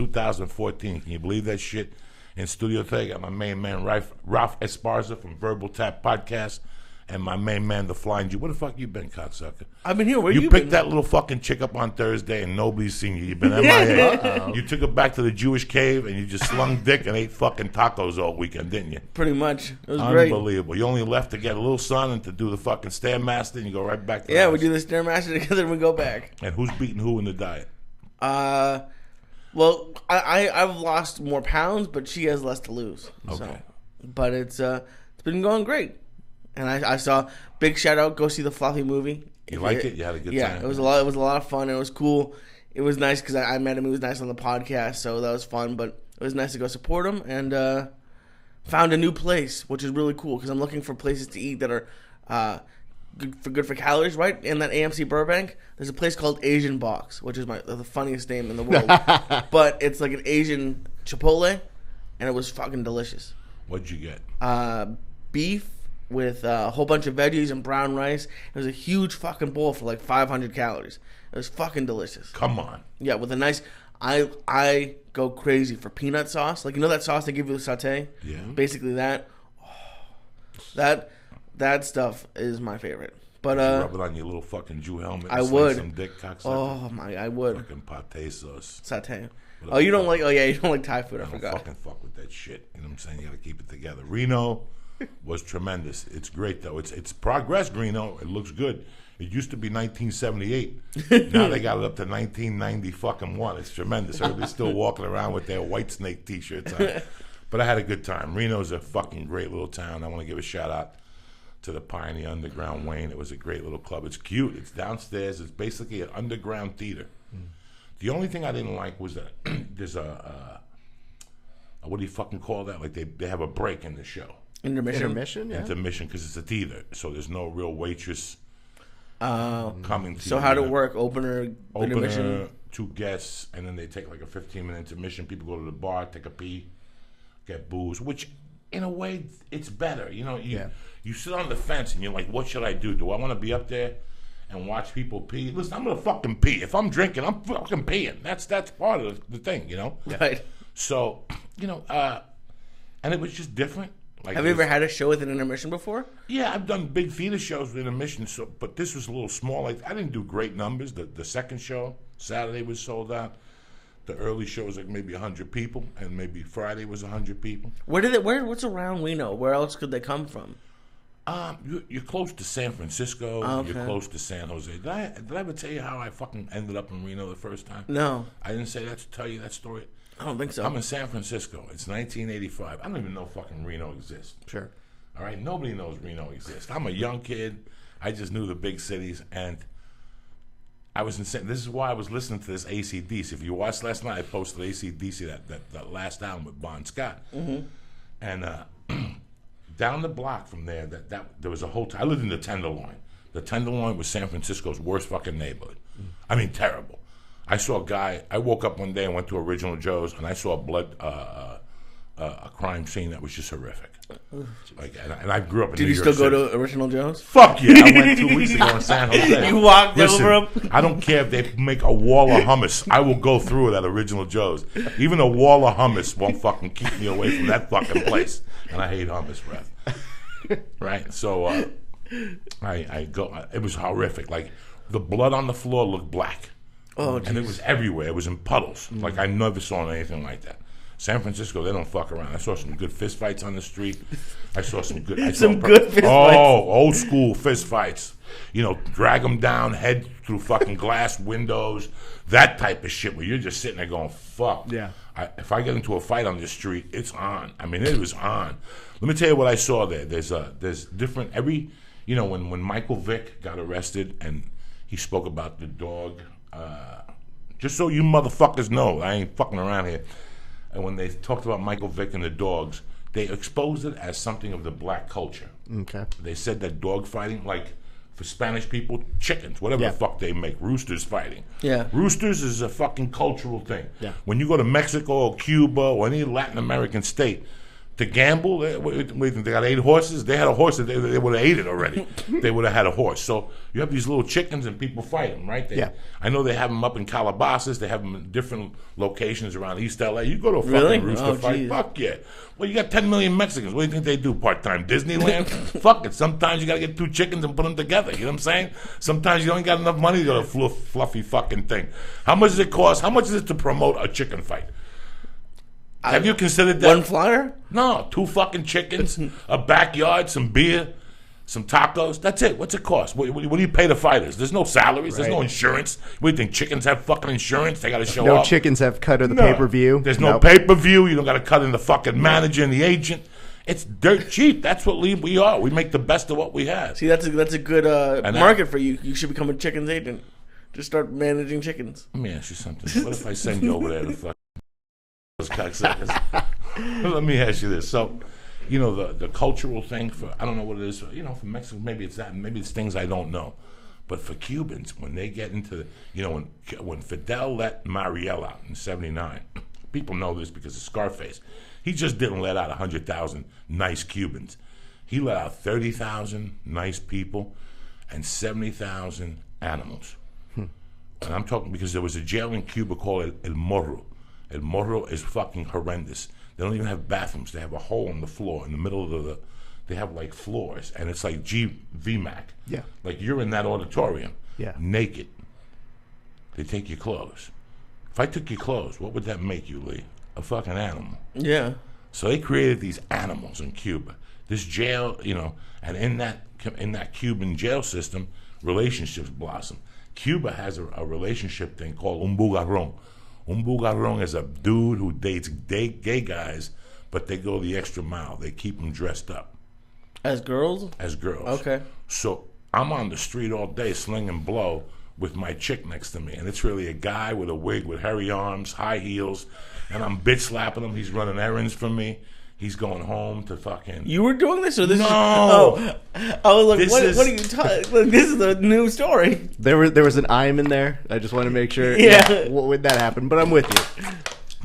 2014. Can you believe that shit? In studio today, I got my main man, Raf Esparza from Verbal Tap Podcast, and my main man, the Flying Jew. Where the fuck you been, cocksucker? I've been here. Where you picked been? That little fucking chick up on Thursday, and nobody's seen you. You've been MIA. You took her back to the Jewish cave, and you just slung dick and ate fucking tacos all weekend, didn't you? Pretty much. It was great. Unbelievable. You only left to get a little sun and to do the fucking Stairmaster, and you go right back to the house. We do the Stairmaster together and we go back. And who's beating who in the diet? Well, I've lost more pounds, but she has less to lose. Okay. So. But it's been going great. And I saw, big shout out, go see the Fluffy movie. You like it? You had a good time? Yeah, it was a lot of fun. It was cool. It was nice because I met him. He was nice on the podcast, so that was fun. But it was nice to go support him, and found a new place, which is really cool because I'm looking for places to eat that are good for calories, right? In that AMC Burbank, there's a place called Asian Box, which is the funniest name in the world. But it's like an Asian Chipotle, and it was fucking delicious. What'd you get? Beef with a whole bunch of veggies and brown rice. It was a huge fucking bowl for like 500 calories. It was fucking delicious. Come on. Yeah, with a nice... I go crazy for peanut sauce. Like, you know that sauce they give you with satay? Yeah. Basically that. That stuff is my favorite. But rub it on your little fucking Jew helmet. I would. Some dick cocksucker. Oh my, I would. Fucking pate sauce. Satay. Oh, you don't like? Oh yeah, you don't like Thai food. I forgot. Don't fucking fuck with that shit. You know what I'm saying? You got to keep it together. Reno was tremendous. It's great though. It's progressed. Reno. It looks good. It used to be 1978. Now they got it up to 1990 fucking one. It's tremendous. Everybody's still walking around with their White Snake t-shirts on. But I had a good time. Reno's a fucking great little town. I want to give a shout out to the Pioneer Underground Wayne. It was a great little club. It's cute. It's downstairs. It's basically an underground theater. The only thing I didn't like was that there's a what do you fucking call that? Like they have a break in the show. Intermission, yeah. Intermission, because it's a theater, so there's no real waitress coming to so you. how'd it work? Opener, intermission? 2 guests, and then they take like a 15-minute intermission. People go to the bar, take a pee, get booze, which in a way it's better. You know, you sit on the fence and you're like, what should I do? Do I want to be up there and watch people pee? Listen, I'm gonna fucking pee. If I'm drinking, I'm fucking peeing. That's part of the thing, you know. Right. So, you know, and it was just different. Like, have you ever had a show with an intermission before? Yeah, I've done big theater shows with intermission, but this was a little small. Like, I didn't do great numbers. The second show, Saturday, was sold out. The early show was like maybe 100 people, and maybe Friday was 100 people. What's around Reno? Where else could they come from? You're close to San Francisco. Okay. You're close to San Jose. Did I ever tell you how I fucking ended up in Reno the first time? No. I didn't say that to tell you that story? I don't think so. I'm in San Francisco. It's 1985. I don't even know fucking Reno exists. Sure. All right? Nobody knows Reno exists. I'm a young kid. I just knew the big cities, and I was insane. This is why I was listening to this AC/DC. If you watched last night, I posted AC/DC, that last album with Bon Scott. Mm-hmm. And down the block from there, there was a hotel. I lived in the Tenderloin. The Tenderloin was San Francisco's worst fucking neighborhood. I mean, terrible. I saw a guy. I woke up one day and went to Original Joe's, and I saw a crime scene that was just horrific. Like, and I grew up in New York City. Did you still go to Original Joe's? Fuck yeah! I went 2 weeks ago in San Jose. You walked over them? I don't care if they make a wall of hummus. I will go through it at Original Joe's. Even a wall of hummus won't fucking keep me away from that fucking place. And I hate hummus, Raf. Right? So I go. It was horrific. Like, the blood on the floor looked black. Oh, and it was everywhere. It was in puddles. Like, I never saw anything like that. San Francisco, they don't fuck around. I saw some good fist fights on the street. I saw some good... good fist fights. Oh, old school fist fights. You know, drag them down, head through fucking glass windows. That type of shit where you're just sitting there going, fuck. Yeah. If I get into a fight on the street, it's on. I mean, it was on. Let me tell you what I saw there. There's different... You know, when Michael Vick got arrested and he spoke about the dog... just so you motherfuckers know, I ain't fucking around here. And when they talked about Michael Vick and the dogs, they exposed it as something of the black culture. Okay. They said that dog fighting, like for Spanish people, chickens, whatever the fuck they make, roosters fighting. Yeah. Roosters is a fucking cultural thing. Yeah. When you go to Mexico or Cuba or any Latin American state, to gamble. They got 8 horses. They had a horse that they would have ate it already. They would have had a horse. So you have these little chickens and people fight them, right? I know they have them up in Calabasas. They have them in different locations around East LA. You go to a fucking rooster fight. Geez. Fuck yeah. Well, you got 10 million Mexicans. What do you think they do part-time? Disneyland? Fuck it. Sometimes you got to get 2 chickens and put them together. You know what I'm saying? Sometimes you don't got enough money to go to a fluffy fucking thing. How much does it cost? How much is it to promote a chicken fight? Have you considered that? One flyer? No, 2 fucking chickens, a backyard, some beer, some tacos. That's it. What's it cost? What do you pay the fighters? There's no salaries. Right. There's no insurance. What do you think? Chickens have fucking insurance? They got to show up. No chickens have cut of the pay-per-view. There's no pay-per-view. You don't got to cut in the fucking manager and the agent. It's dirt cheap. That's what we are. We make the best of what we have. See, that's a good market for you. You should become a chickens agent. Just start managing chickens. Let me ask you something. What if I send you over there to fuck those cocksuckers? Let me ask you this. So, you know, the cultural thing for, I don't know what it is, you know, for Mexicans, maybe it's that, maybe it's things I don't know. But for Cubans, when they get into, you know, when Fidel let Mariel out in 79, people know this because of Scarface. He just didn't let out 100,000 nice Cubans. He let out 30,000 nice people and 70,000 animals. And I'm talking because there was a jail in Cuba called El Morro. El Morro is fucking horrendous. They don't even have bathrooms. They have a hole in the floor in the middle of they have like floors, and it's like VMAC. Yeah. Like you're in that auditorium. Yeah. Naked. They take your clothes. If I took your clothes, what would that make you, Lee? A fucking animal. Yeah. So they created these animals in Cuba. This jail, you know, and in that Cuban jail system, relationships blossom. Cuba has a relationship thing called un bugarrón. Un bugarrón is a dude who dates gay guys, but they go the extra mile. They keep them dressed up. As girls? As girls. Okay. So I'm on the street all day slinging blow with my chick next to me, and it's really a guy with a wig with hairy arms, high heels, and I'm bitch slapping him. He's running errands for me. He's going home to fucking... You were doing this, or this? No. I was like, what are you talking? Like, this is a new story. There was an I'm in there. I just want to make sure. Yeah. What would that happen? But I'm with you.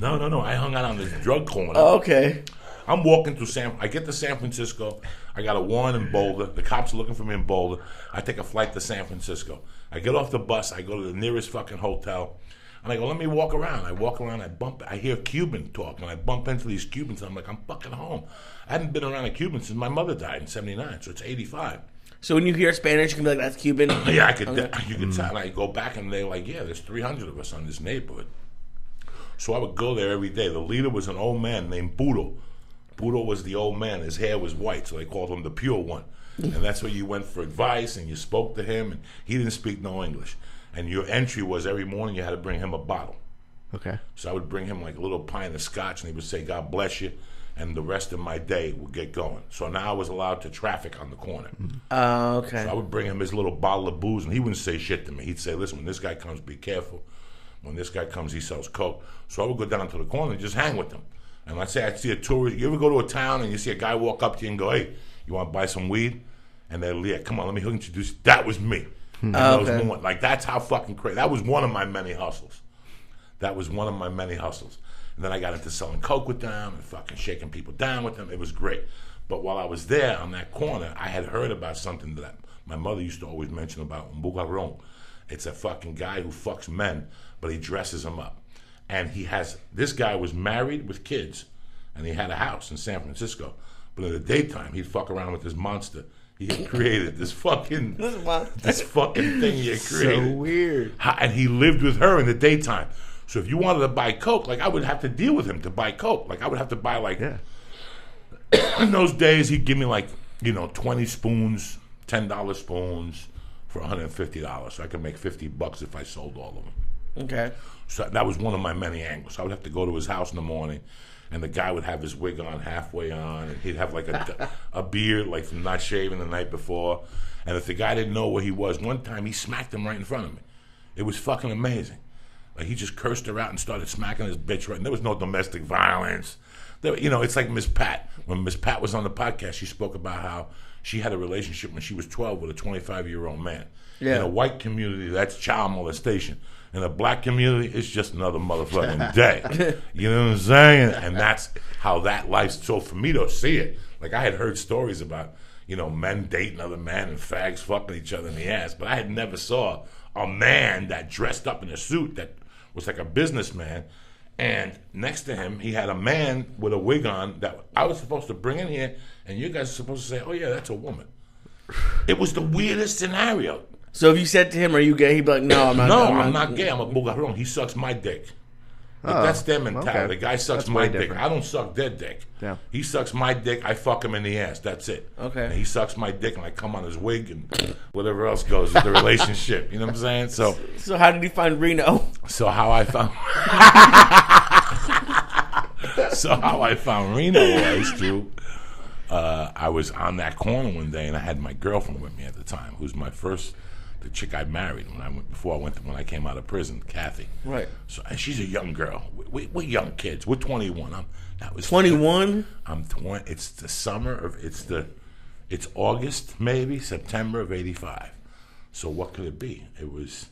No. I hung out on this drug corner. Oh, okay. I'm walking through I get to San Francisco. I got a warrant in Boulder. The cops are looking for me in Boulder. I take a flight to San Francisco. I get off the bus. I go to the nearest fucking hotel. And I go, let me walk around. I walk around. I hear Cuban talk. And I bump into these Cubans. And I'm like, I'm fucking home. I hadn't been around a Cuban since my mother died in 79. So it's 85. So when you hear Spanish, you can be like, that's Cuban? Yeah, I could. Okay. You could tell. And I go back and they're like, yeah, there's 300 of us on this neighborhood. So I would go there every day. The leader was an old man named Puro. Puro was the old man. His hair was white, so they called him the pure one. And that's where you went for advice, and you spoke to him, and he didn't speak no English. And your entry was every morning you had to bring him a bottle. Okay. So I would bring him like a little pint of scotch, and he would say, God bless you, and the rest of my day would get going. So now I was allowed to traffic on the corner. Okay. So I would bring him his little bottle of booze, and he wouldn't say shit to me. He'd say, listen, when this guy comes, be careful. When this guy comes, he sells coke. So I would go down to the corner and just hang with him. And let's say I see a tourist. You ever go to a town and you see a guy walk up to you and go, hey, you want to buy some weed? And they're, yeah, come on, let me introduce you. That was me. Okay. Like, that's how fucking crazy. That was one of my many hustles. And then I got into selling coke with them and fucking shaking people down with them. It was great. But while I was there on that corner, I had heard about something that my mother used to always mention about un bugarrón. It's a fucking guy who fucks men, but he dresses them up. And this guy was married with kids, and he had a house in San Francisco. But in the daytime, he'd fuck around with this monster. He had created this fucking thing he had created. So weird. And he lived with her in the daytime. So if you wanted to buy coke, like I would have to deal with him to buy coke. Like I would have to buy in those days, he'd give me 20 spoons, $10 spoons for $150. So I could make $50 if I sold all of them. Okay. So that was one of my many angles. I would have to go to his house in the morning, and the guy would have his wig on halfway on, and he'd have like a beard like from not shaving the night before. And if the guy didn't know where he was, one time he smacked him right in front of me. It was fucking amazing. Like, he just cursed her out and started smacking his bitch right. And there was no domestic violence. It's like Miss Pat. When Miss Pat was on the podcast, she spoke about how she had a relationship when she was 12 with a 25-year-old man. Yeah. In a white community, that's child molestation. In a black community, it's just another motherfucking day. You know what I'm saying? And that's how that life. So for me to see it, like, I had heard stories about, men dating other men and fags fucking each other in the ass, but I had never saw a man that dressed up in a suit that was like a businessman, and next to him he had a man with a wig on that I was supposed to bring in here, and you guys are supposed to say, "Oh yeah, that's a woman." It was the weirdest scenario. So if you said to him, "Are you gay?" He'd be like, "No, I'm not." No, I'm not gay. I'm a bugarrón. He sucks my dick. Like, that's their mentality. okay. The guy sucks That's my way dick. different. I don't suck their dick. Yeah. He sucks my dick. I fuck him in the ass. That's it. Okay. And he sucks my dick, and I come on his wig and whatever else goes with the relationship. You know what I'm saying? So how did he find Reno? So how I found Reno was through. I was on that corner one day, and I had my girlfriend with me at the time, who's the chick I married when I came out of prison, Kathy. Right. So, and she's a young girl. We're young kids. We're 21. That was 21. I'm 20. It's the summer of it's August, maybe September of '85. So what could it be? It was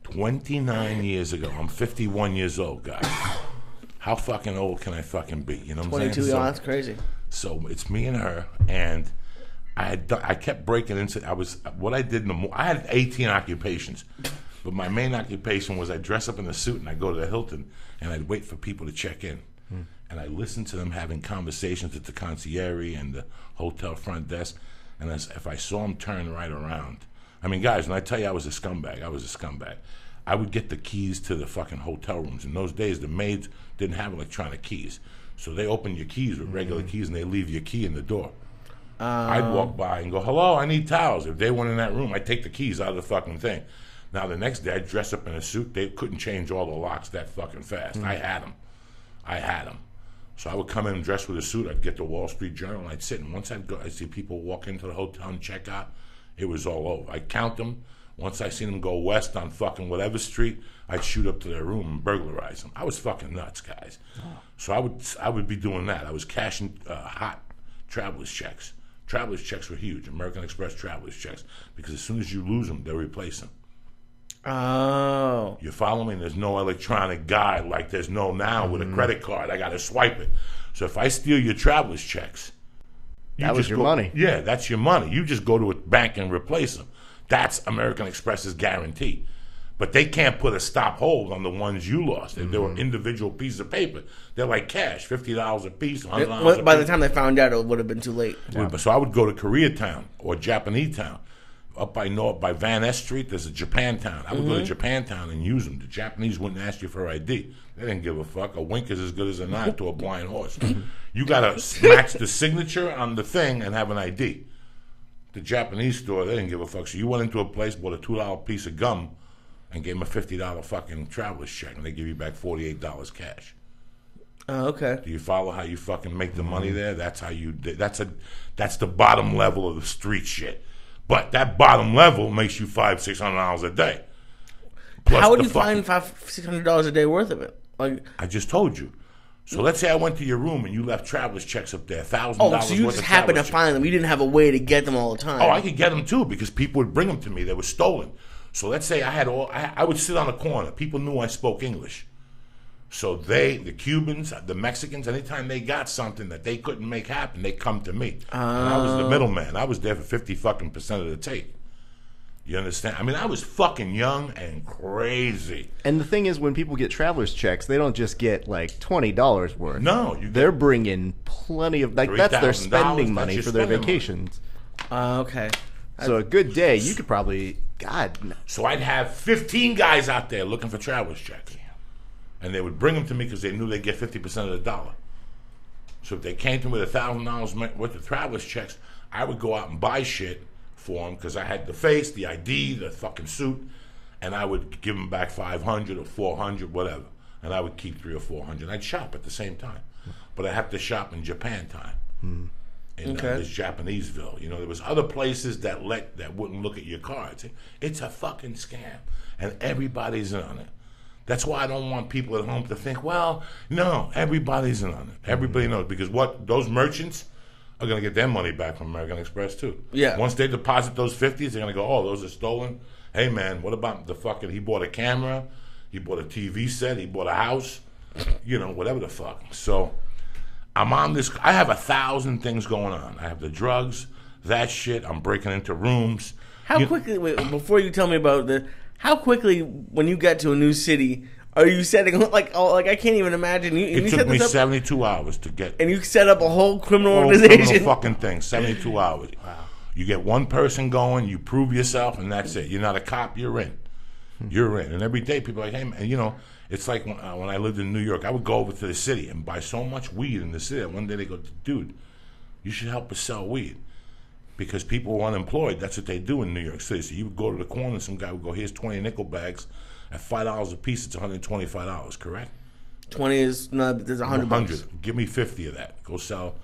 29 years ago. I'm 51 years old, guys. How fucking old can I fucking be? You know what I'm 22. saying? That's crazy. So it's me and her, and I kept breaking into. I had 18 occupations, but my main occupation was I dress up in a suit and I go to the Hilton and I'd wait for people to check in, and I listened to them having conversations at the concierge and the hotel front desk, and if I saw them turn right around, I mean, guys, when I tell you I was a scumbag, I would get the keys to the fucking hotel rooms. In those days, the maids didn't have electronic keys, so they open your keys with regular keys and they leave your key in the door. I'd walk by and go, "Hello, I need towels." If they weren't in that room, I'd take the keys out of the fucking thing. Now, the next day, I'd dress up in a suit. They couldn't change all the locks that fucking fast. I had them. So I would come in dressed with a suit. I'd get the Wall Street Journal, and I'd sit. And once I'd see people walk into the hotel and check out, it was all over. I'd count them. Once I seen them go west on fucking whatever street, I'd shoot up to their room and burglarize them. I was fucking nuts, guys. So I would be doing that. I was cashing hot traveler's checks. Traveler's checks were huge. American Express traveler's checks, because as soon as you lose them, they'll replace them. Oh. You follow me? There's no electronic guide like there's no now with a credit card. I got to swipe it. So if I steal your traveler's checks, That was your money. Yeah, that's your money. You just go to a bank and replace them. That's American Express's guarantee. But they can't put a stop hold on the ones you lost. They were individual pieces of paper. They're like cash, $50 a piece, $100 a piece. By the time they found out, it would have been too late. Yeah. So I would go to Koreatown or Japanese-town. Up by Van Ness Street, there's a Japantown. I would go to Japantown and use them. The Japanese wouldn't ask you for ID. They didn't give a fuck. A wink is as good as a nod to a blind horse. You got to match the signature on the thing and have an ID. The Japanese store, they didn't give a fuck. So you went into a place, bought a $2 piece of gum, and gave them a $50 fucking traveler's check, and they give you back $48 cash. Oh, okay. Do you follow how you fucking make the money there? That's how you. That's the bottom level of the street shit. But that bottom level makes you $500-600 a day. Plus How would you find $500-600 a day worth of it? Like, I just told you. So let's say I went to your room and you left traveler's checks up there, $1,000. oh, so you just happened to find them. You didn't have a way to get them all the time. Oh, I could get them too, because people would bring them to me. They were stolen. So let's say I would sit on a corner. People knew I spoke English. So the Cubans, the Mexicans, anytime they got something that they couldn't make happen, they come to me. And I was the middleman. I was there for 50% of the take. You understand? I mean, I was fucking young and crazy. And the thing is, when people get traveler's checks, they don't just get like $20 worth. No, they're bringing plenty of that's their spending money for their vacations. Okay. So a good day, you could probably So I'd have 15 guys out there looking for traveler's checks. And they would bring them to me because they knew they'd get 50% of the dollar. So if they came to me with $1,000 worth of traveler's checks, I would go out and buy shit for them because I had the face, the ID, the fucking suit, and I would give them back $500 or $400, whatever. And I would keep $300 or $400. I'd shop at the same time. But I have to shop in Japan time. In this Japaneseville. You know, there was other places that wouldn't look at your cards. It's a fucking scam. And everybody's in on it. That's why I don't want people at home to think, well, no, everybody's in on it. Everybody knows. Because what those merchants are going to get their money back from American Express, too. Yeah. Once they deposit those 50s, they're going to go, oh, those are stolen. Hey, man, what about the fucking, he bought a camera, he bought a TV set, he bought a house, whatever the fuck. So I'm on this, I have 1,000 things going on. I have the drugs, that shit, I'm breaking into rooms. How quickly, wait, before you tell me about how quickly, when you get to a new city, are you setting like I can't even imagine. It took me 72 hours to get. And you set up a whole criminal organization. Criminal fucking thing, 72 hours. Wow. You get one person going, you prove yourself, and that's it. You're not a cop, you're in. You're in. And every day people are like, hey, man, it's like when I lived in New York, I would go over to the city and buy so much weed in the city. One day they go, dude, you should help us sell weed. Because people are unemployed, that's what they do in New York City. So you would go to the corner, some guy would go, here's 20 nickel bags at $5 a piece. It's $125, correct? 20 is there's 100. 100. Give me 50 of that. Go sell.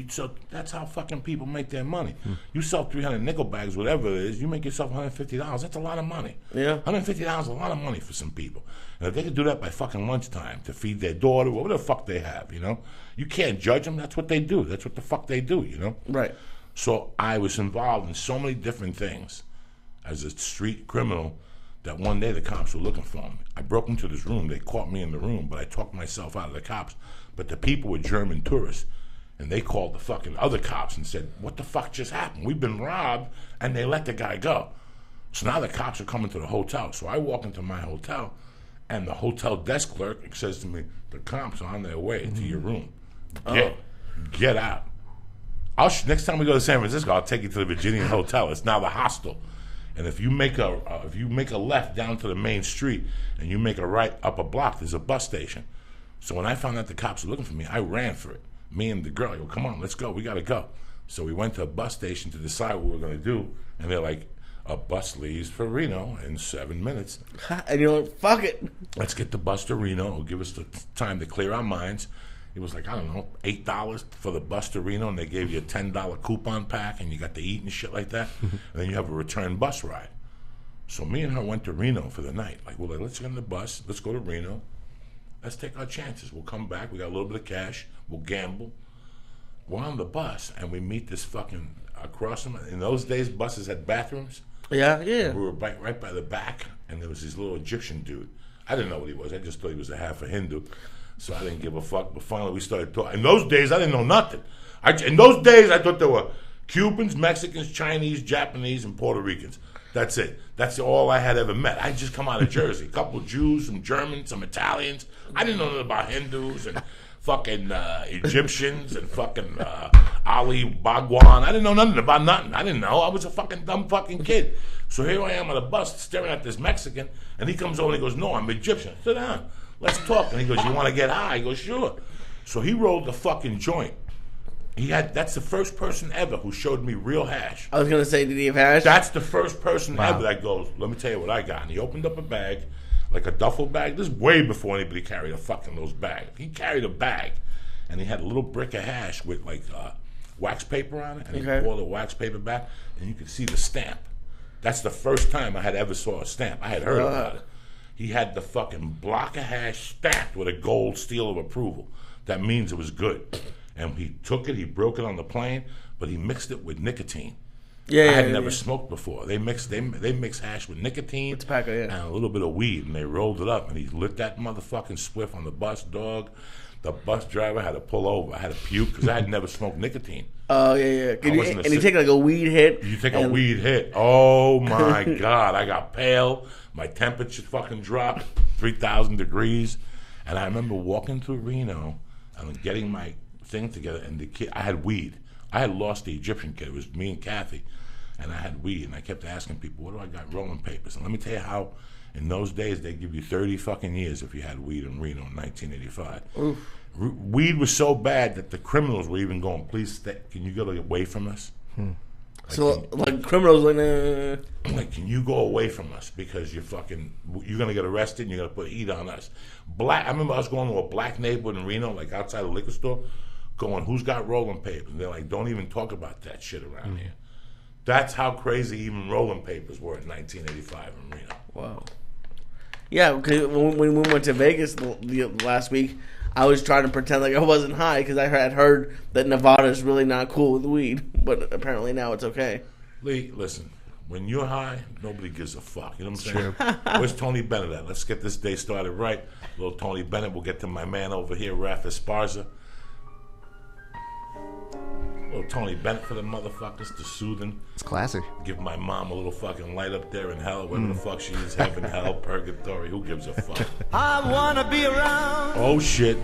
So that's how fucking people make their money. You sell 300 nickel bags, whatever it is, you make yourself $150. That's a lot of money. Yeah. $150 is a lot of money for some people. And if they could do that by fucking lunchtime to feed their daughter, whatever the fuck they have, you can't judge them. That's what they do. That's what the fuck they do, Right. So I was involved in so many different things as a street criminal that one day the cops were looking for me. I broke into this room. They caught me in the room, but I talked myself out of the cops. But the people were German tourists, and they called the fucking other cops and said, what the fuck just happened? We've been robbed, and they let the guy go. So now the cops are coming to the hotel. So I walk into my hotel, and the hotel desk clerk says to me, the cops are on their way to your room. Get out. Next time we go to San Francisco, I'll take you to the Virginian Hotel. It's now the hostel, and if you make a left down to the main street and you make a right up a block, there's a bus station. So when I found out the cops were looking for me, I ran for it. Me and the girl, I go, come on, let's go. We gotta go. So we went to a bus station to decide what we were gonna do, and they're like, a bus leaves for Reno in 7 minutes. And you're like, fuck it. Let's get the bus to Reno. It'll give us the time to clear our minds. It was like, I don't know, $8 for the bus to Reno, and they gave you a $10 coupon pack, and you got to eat and shit like that. And then you have a return bus ride. So me and her went to Reno for the night. Like, well, let's get on the bus. Let's go to Reno. Let's take our chances. We'll come back. We got a little bit of cash. We'll gamble. We're on the bus, and we meet this fucking across them. In those days, buses had bathrooms. Yeah. We were right by the back, and there was this little Egyptian dude. I didn't know what he was. I just thought he was a half a Hindu. So I didn't give a fuck, but finally we started talking. In those days, I didn't know nothing. In those days, I thought there were Cubans, Mexicans, Chinese, Japanese, and Puerto Ricans. That's it. That's all I had ever met. I just come out of Jersey. A couple of Jews, some Germans, some Italians. I didn't know nothing about Hindus and fucking Egyptians and fucking Ali Bhagwan. I didn't know nothing about nothing. I didn't know. I was a fucking dumb fucking kid. So here I am on a bus staring at this Mexican, and he comes over and he goes, no, I'm Egyptian. Sit down. Let's talk. And he goes, you want to get high? I go, sure. So he rolled the fucking joint. That's the first person ever who showed me real hash. I was going to say, did he have hash? That's the first person ever that goes, let me tell you what I got. And he opened up a bag, like a duffel bag. This is way before anybody carried a fucking those bags. He carried a bag, and he had a little brick of hash with like wax paper on it. And he pulled the wax paper back, and you could see the stamp. That's the first time I had ever saw a stamp. I had heard about it. He had the fucking block of hash stamped with a gold seal of approval. That means it was good. And he took it, he broke it on the plane, but he mixed it with nicotine. I had never smoked before. They mix hash with nicotine tobacco, and a little bit of weed, and they rolled it up, and he lit that motherfucking spliff on the bus, dog. The bus driver had to pull over. I had to puke because I had never smoked nicotine. Oh, yeah. And you take like a weed hit. You take a weed hit. Oh, my God. I got pale. My temperature fucking dropped 3,000 degrees. And I remember walking through Reno and getting my thing together. And the kid, I had weed. I had lost the Egyptian kid. It was me and Kathy. And I had weed. And I kept asking people, what do I got? Rolling papers. And let me tell you how, in those days, they give you 30 fucking years if you had weed in Reno in 1985. Oof. Weed was so bad that the criminals were even going, please, can you go away from us? Like criminals like, can you go away from us because you're going to get arrested and you're going to put heat on us. I remember I was going to a black neighborhood in Reno, like outside a liquor store, going, who's got rolling papers? And they're like, don't even talk about that shit around here. That's how crazy even rolling papers were in 1985 in Reno. Wow. Yeah, because when we went to Vegas last week, I was trying to pretend like I wasn't high because I had heard that Nevada is really not cool with weed, but apparently now it's okay. Lee, listen, when you're high, nobody gives a fuck. You know what I'm saying? Where's Tony Bennett at? Let's get this day started right. Little Tony Bennett. We'll get to my man over here, Raf Esparza. Little Tony Bennett for the motherfuckers to soothing. It's classic. Give my mom a little fucking light up there in hell, wherever the fuck she is, heaven, hell, purgatory. Who gives a fuck? I wanna be around. Oh shit.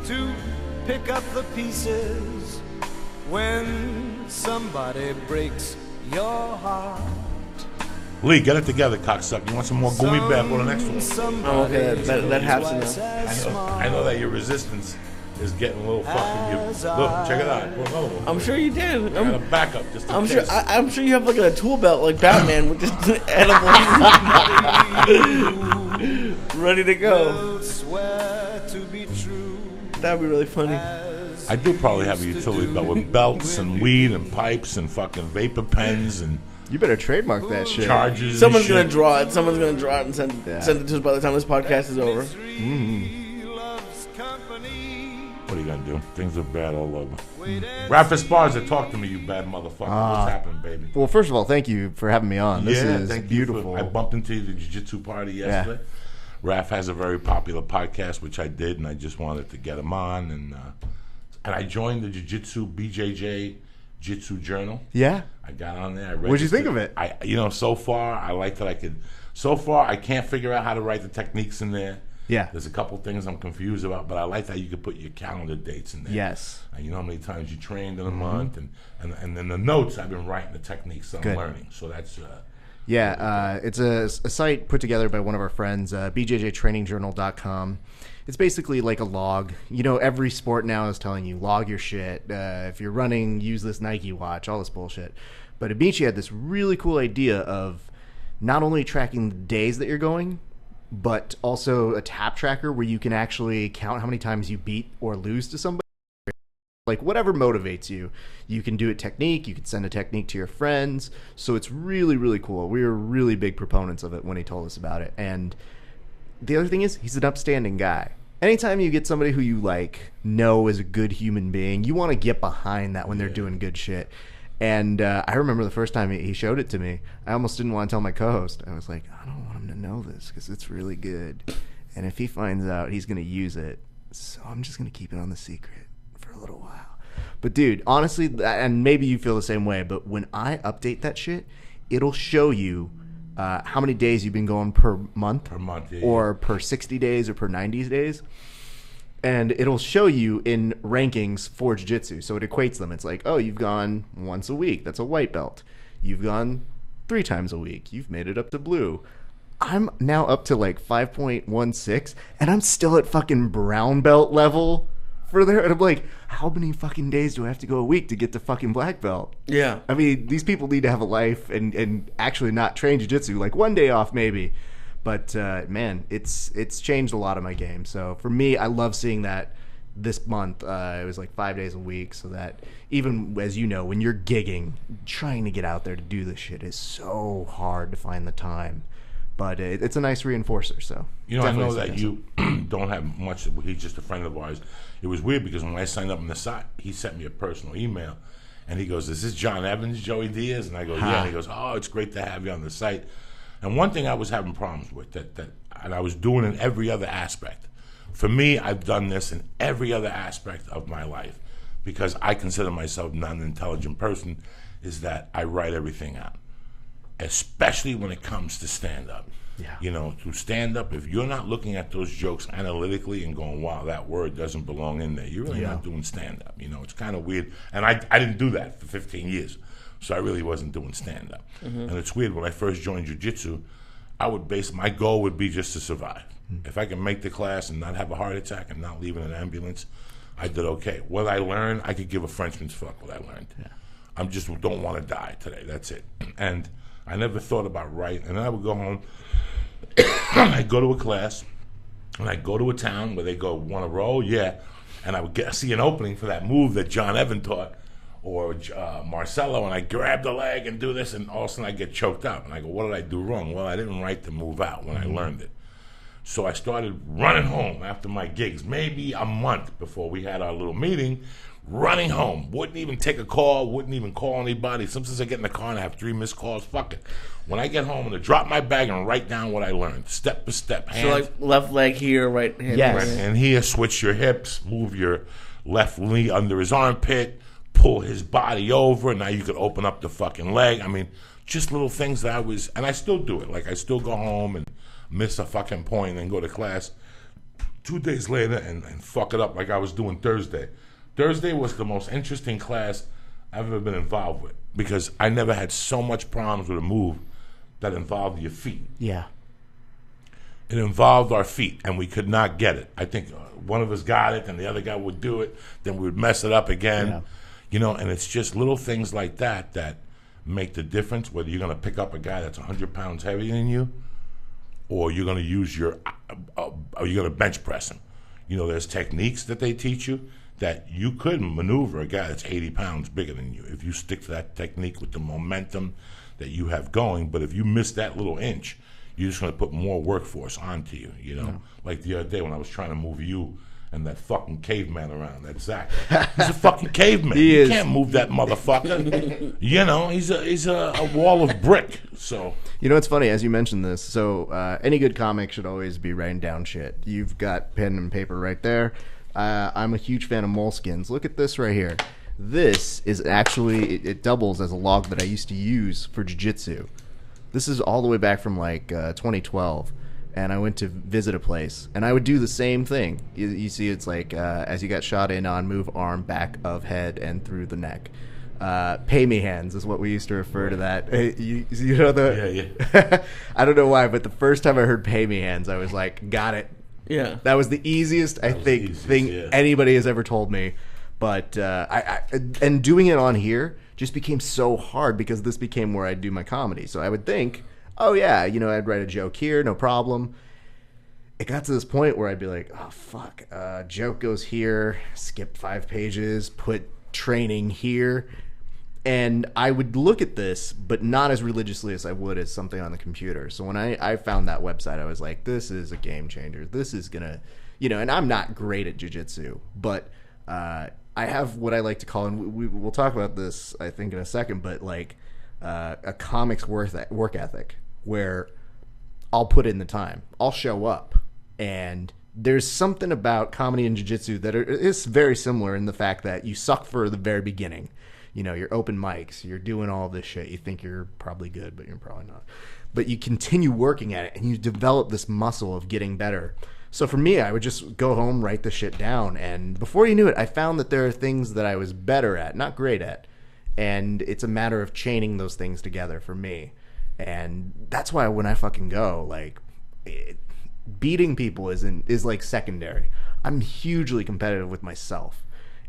To pick up the pieces when somebody breaks your heart. Lee, get it together, cocksucker. You want some more gummy bear? Go to the next one. Oh, okay, that happens enough. I know that your resistance is getting a little fucking you. Look, check it out. Pull another one. I'm sure you did. I got a backup just in I'm case. sure. I'm sure you have like a tool belt like Batman with just edible, ready to go. That'd be really funny. I do probably have a utility belt with belts and weed and pipes and fucking vapor pens and You better trademark that shit. charges. Someone's and gonna shit. draw it. Someone's gonna draw it and send it to us by the time this podcast is over. What are you gonna do? Things are bad all over. Raf Esparza, talk to me, you bad motherfucker. What's happening, baby? Well, first of all, thank you for having me on. This is thank beautiful. You I bumped into you at the jiu-jitsu party yesterday. Raf has a very popular podcast, which I did, and I just wanted to get him on. And I joined the jiu-jitsu BJJ Jiu-Jitsu Journal. Yeah. I got on there. What'd you think of it? So far, I like that I could. So far, I can't figure out how to write the techniques in there. Yeah. There's a couple things I'm confused about, but I like that you could put your calendar dates in there. Yes. And you know how many times you trained in a month, and then the notes I've been writing the techniques that I'm learning. So that's it's a site put together by one of our friends, bjjtrainingjournal.com. It's basically like a log. You know, every sport now is telling you log your shit. If you're running, use this Nike watch, all this bullshit. But Amici had this really cool idea of not only tracking the days that you're going, but also a tap tracker where you can actually count how many times you beat or lose to somebody. Like whatever motivates you, you can do it technique. You can send a technique to your friends. So it's really, really cool. We were really big proponents of it when he told us about it. And the other thing is, he's an upstanding guy. Anytime you get somebody who you know is a good human being, you want to get behind that when they're doing good shit. And I remember the first time he showed it to me, I almost didn't want to tell my co-host. I was like, I don't want him to know this because it's really good. And if he finds out, he's going to use it. So I'm just going to keep it on the secret for a little while. But dude, honestly, and maybe you feel the same way, but when I update that shit, it'll show you how many days you've been going per month. Or per 60 days or per 90 days. And it'll show you in rankings for jiu-jitsu. So it equates them. It's like, oh, you've gone once a week. That's a white belt. You've gone 3 times a week. You've made it up to blue. I'm now up to 5.16, and I'm still at fucking brown belt level for there. And I'm like, how many fucking days do I have to go a week to get to fucking black belt? Yeah. I mean, these people need to have a life and actually not train jiu-jitsu. One day off maybe. But, man, it's changed a lot of my game. So, for me, I love seeing that this month. It was 5 days a week. So that even, as you know, when you're gigging, trying to get out there to do this shit is so hard to find the time. But it's a nice reinforcer. So I know that you don't have much. He's just a friend of ours. It was weird because when I signed up on the site, he sent me a personal email. And he goes, is this John Evans, Joey Diaz? And I go, yeah. And he goes, oh, it's great to have you on the site. And one thing I was having problems with and I was doing in every other aspect. For me, I've done this in every other aspect of my life because I consider myself not an intelligent person, is that I write everything out, especially when it comes to stand-up. Yeah. Through stand-up, if you're not looking at those jokes analytically and going, wow, that word doesn't belong in there, you're really not doing stand-up. It's kind of weird. And I didn't do that for 15 years. So I really wasn't doing stand-up. And it's weird, when I first joined jiu-jitsu, my goal would be just to survive. If I can make the class and not have a heart attack and not leave in an ambulance, I did okay. What I learned, I could give a Frenchman's fuck what I learned. Yeah. I just don't want to die today, that's it. And I never thought about writing. And then I would go home, I'd go to a class, and I'd go to a town where they go, want to roll? Yeah. And I would see an opening for that move that John Evan taught, or Marcelo, and I grab the leg and do this, and all of a sudden I get choked up. And I go, what did I do wrong? Well, I didn't write the move out when I learned it. So I started running home after my gigs, maybe a month before we had our little meeting, running home. Wouldn't even take a call, wouldn't even call anybody. Sometimes I get in the car and I have 3 missed calls. Fuck it. When I get home, I'm going to drop my bag and write down what I learned, step by step. Hands, So like left leg here, right hand. Yes. Right hand. and here, switch your hips, move your left knee under his armpit, pull his body over, and now you could open up the fucking leg. I mean, just little things that and I still do it. Like, I still go home and miss a fucking point and then go to class 2 days later and fuck it up like I was doing Thursday. Thursday was the most interesting class I've ever been involved with because I never had so much problems with a move that involved your feet. Yeah. It involved our feet, and we could not get it. I think one of us got it, and the other guy would do it, then we would mess it up again. Yeah. And it's just little things like that that make the difference, whether you're going to pick up a guy that's 100 pounds heavier than you or you're going to use or you're going to bench press him. There's techniques that they teach you that you could maneuver a guy that's 80 pounds bigger than you if you stick to that technique with the momentum that you have going. But if you miss that little inch, you're just going to put more workforce onto you, Yeah. Like the other day when I was trying to move you and that fucking caveman around, that Zach. He's a fucking caveman. You can't move that motherfucker. He's a wall of brick. So It's funny, as you mentioned this, so any good comic should always be writing down shit. You've got pen and paper right there. I'm a huge fan of moleskins. Look at this right here. This is actually, it doubles as a log that I used to use for jiu-jitsu. This is all the way back from like 2012. And I went to visit a place, and I would do the same thing. You see, it's like as you got shot in on, move arm, back of head, and through the neck. Pay me hands is what we used to refer to that. You know the? Yeah. I don't know why, but the first time I heard pay me hands, I was like, got it. Yeah. That was the easiest thing anybody has ever told me. But and doing it on here just became so hard because this became where I do my comedy. So I would think, oh yeah, I'd write a joke here, no problem. It got to this point where I'd be like, oh fuck, joke goes here, skip 5 pages, put training here. And I would look at this, but not as religiously as I would as something on the computer. So when I found that website, I was like, this is a game changer. This is gonna, and I'm not great at jiu-jitsu, but I have what I like to call, and we'll talk about this, I think, in a second, but like a comic's work ethic, where I'll put in the time. I'll show up. And there's something about comedy and jiu-jitsu that is very similar in the fact that you suck for the very beginning. You're open mics. You're doing all this shit. You think you're probably good, but you're probably not. But you continue working at it, and you develop this muscle of getting better. So for me, I would just go home, write the shit down. And before you knew it, I found that there are things that I was better at, not great at. And it's a matter of chaining those things together for me. And that's why when I fucking go, like, beating people is like secondary. I'm hugely competitive with myself.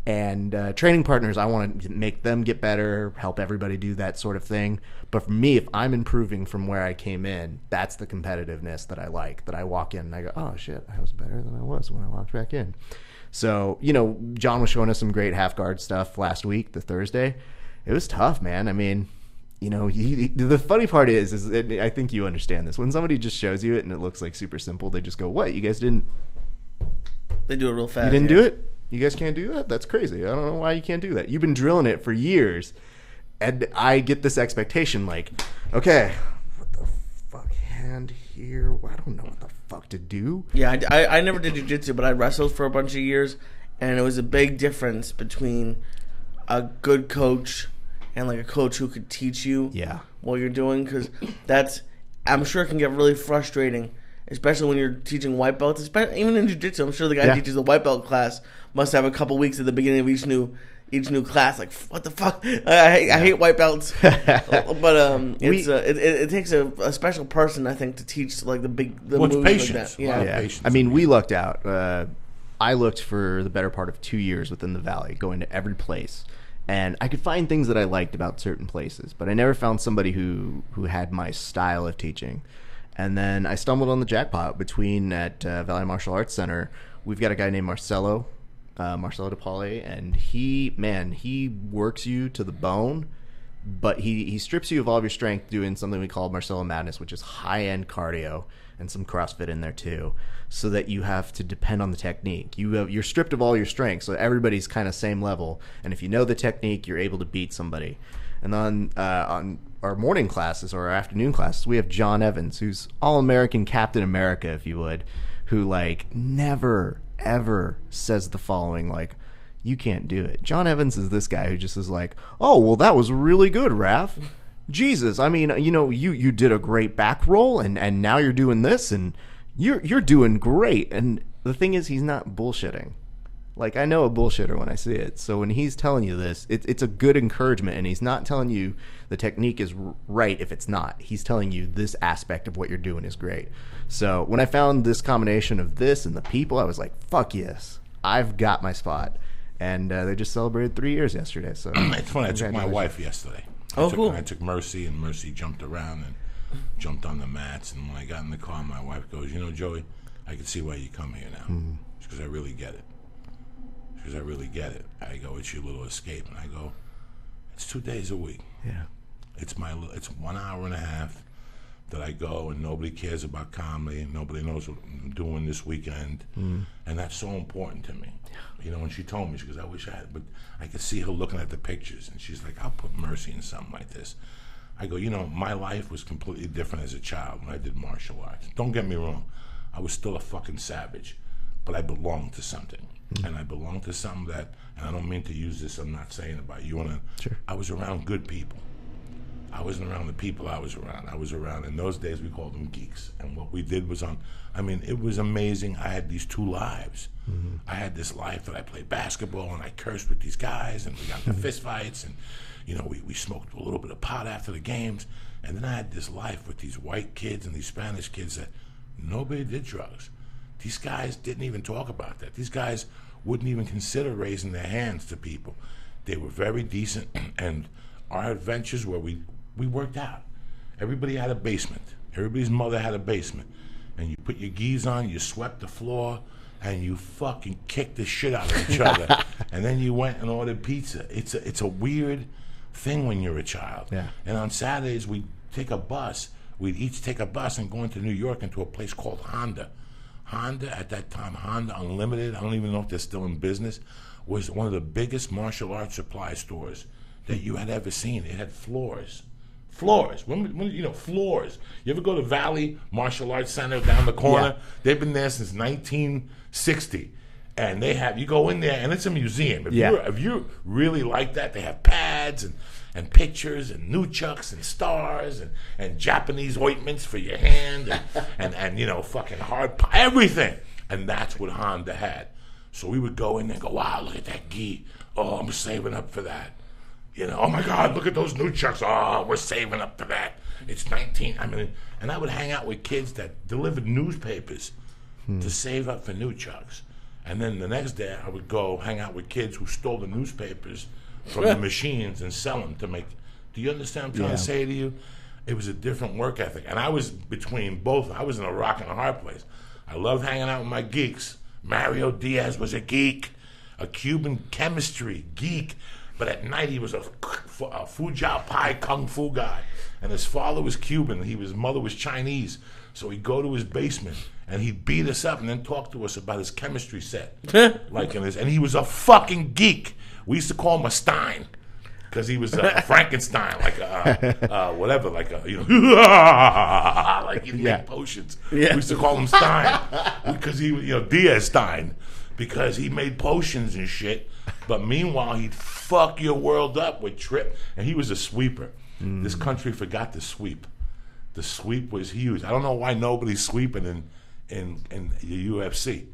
And training partners, I want to make them get better, help everybody do that sort of thing. But for me, if I'm improving from where I came in, that's the competitiveness that I like, that I walk in and I go, oh shit, I was better than I was when I walked back in. So, John was showing us some great half guard stuff last week, the Thursday. It was tough, man. I mean, the funny part is I think you understand this. When somebody just shows you it and it looks like super simple, they just go, what? You guys didn't? They do it real fast. You didn't do it? You guys can't do that? That's crazy. I don't know why you can't do that. You've been drilling it for years. And I get this expectation like, okay, what the fuck, hand here? I don't know what the fuck to do. Yeah, I never did jiu-jitsu, but I wrestled for a bunch of years, and it was a big difference between a good coach and like a coach who could teach you what you're doing, because I'm sure it can get really frustrating, especially when you're teaching white belts, even in jiu-jitsu. I'm sure the guy who teaches the white belt class must have a couple weeks at the beginning of each new class, like, what the fuck? I hate white belts. But it takes a special person, I think, to teach like the moves patience. like that. Yeah. Patience. I mean, we lucked out. I looked for the better part of 2 years within the Valley, going to every place. And I could find things that I liked about certain places, but I never found somebody who had my style of teaching. And then I stumbled on the jackpot at Valley Martial Arts Center. We've got a guy named Marcelo DePaule, and he works you to the bone, but he strips you of all of your strength doing something we call Marcelo Madness, which is high-end cardio. and some CrossFit in there too, so that you have to depend on the technique. You're stripped of all your strengths, so everybody's kind of same level. And if you know the technique, you're able to beat somebody. And on our morning classes or our afternoon classes, we have John Evans, who's All-American Captain America, if you would, who like never ever says the following, like, you can't do it. John Evans is this guy who just is like, oh, well, that was really good, Raf. Jesus, I mean, you know, you did a great back roll, and now you're doing this, and you're doing great. And the thing is, he's not bullshitting. Like, I know a bullshitter when I see it. So when he's telling you this, it's a good encouragement, and he's not telling you the technique is right if it's not. He's telling you this aspect of what you're doing is great. So when I found this combination of this and the people, I was like, fuck yes, I've got my spot. And they just celebrated 3 years yesterday. So it's funny. I took my wife yesterday. Cool. I took Mercy, and Mercy jumped around and jumped on the mats. And when I got in the car, my wife goes, you know, Joey, I can see why you come here now. Because I really get it. Because I really get it. I go, it's your little escape. And I go, it's 2 days a week. yeah. It's 1 hour and a half that I go, and nobody cares about comedy, and nobody knows what I'm doing this weekend. And that's so important to me. You know, when she told me, she goes, I wish I had, but I could see her looking at the pictures, and she's like, I'll put Mercy in something like this. I go, you know, my life was completely different as a child when I did martial arts. Don't get me wrong. I was still a fucking savage, but I belonged to something. And I belonged to something that, and I don't mean to use this, I'm not saying about you, Sure. I was around good people. I wasn't around the people I was around. I was around, in those days, we called them geeks. And what we did was it was amazing. I had these two lives. I had this life that I played basketball, and I cursed with these guys, and we got into fist fights, and, you know, we smoked a little bit of pot after the games. And then I had this life with these white kids and these Spanish kids that nobody did drugs. These guys didn't even talk about that. These guys wouldn't even consider raising their hands to people. They were very decent, and our adventures where we worked out. Everybody had a basement. Everybody's mother had a basement. And you put your geese on, you swept the floor, and you fucking kicked the shit out of each other. And then you went and ordered pizza. It's a weird thing when you're a child. Yeah. And on Saturdays, we'd take a bus. We'd each take a bus and go into New York into a place called Honda. Honda, at that time, Honda Unlimited, I don't even know if they're still in business, was one of the biggest martial arts supply stores that you had ever seen. It had floors. Floors. Floors. You ever go to Valley Martial Arts Center down the corner? Yeah. They've been there since 1960. And you go in there, and it's a museum. If you really like that, they have pads and pictures and nunchucks and stars and Japanese ointments for your hand and you know, fucking everything. And that's what Honda had. So we would go in there and go, wow, look at that Ghee. Oh, I'm saving up for that. You know, oh my God, look at those nunchucks. Oh, we're saving up for that. It's and I would hang out with kids that delivered newspapers to save up for nunchucks. And then the next day, I would go hang out with kids who stole the newspapers from the machines and sell them to make. Do you understand what I'm trying to say to you? It was a different work ethic. And I was between both. I was in a rock and a hard place. I loved hanging out with my geeks. Mario Diaz was a geek, a Cuban chemistry geek. But at night, he was a Fujao Pai Kung Fu guy. And his father was Cuban. His mother was Chinese. So he'd go to his basement, and he'd beat us up and then talk to us about his chemistry set. And he was a fucking geek. We used to call him a Stein because he was a Frankenstein, like he'd make potions. Yeah. We used to call him Stein because he was, Diaz Stein, because he made potions and shit. But meanwhile, he'd fuck your world up with trip. And he was a sweeper. This country forgot to sweep. The sweep was huge. I don't know why nobody's sweeping in the UFC.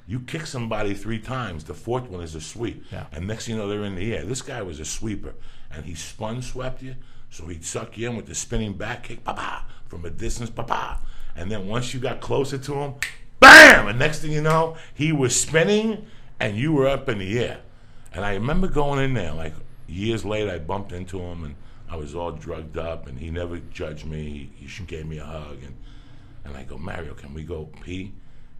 You kick somebody 3 times, the 4th one is a sweep. Yeah. And next thing you know, they're in the air. This guy was a sweeper. And he swept you, so he'd suck you in with the spinning back kick, pa-pa, from a distance, pa-pa. And then once you got closer to him, bam! And next thing you know, he was spinning, and you were up in the air. And I remember going in there, like, years later, I bumped into him, and I was all drugged up, and he never judged me. He gave me a hug, and I go, Mario, can we go pee?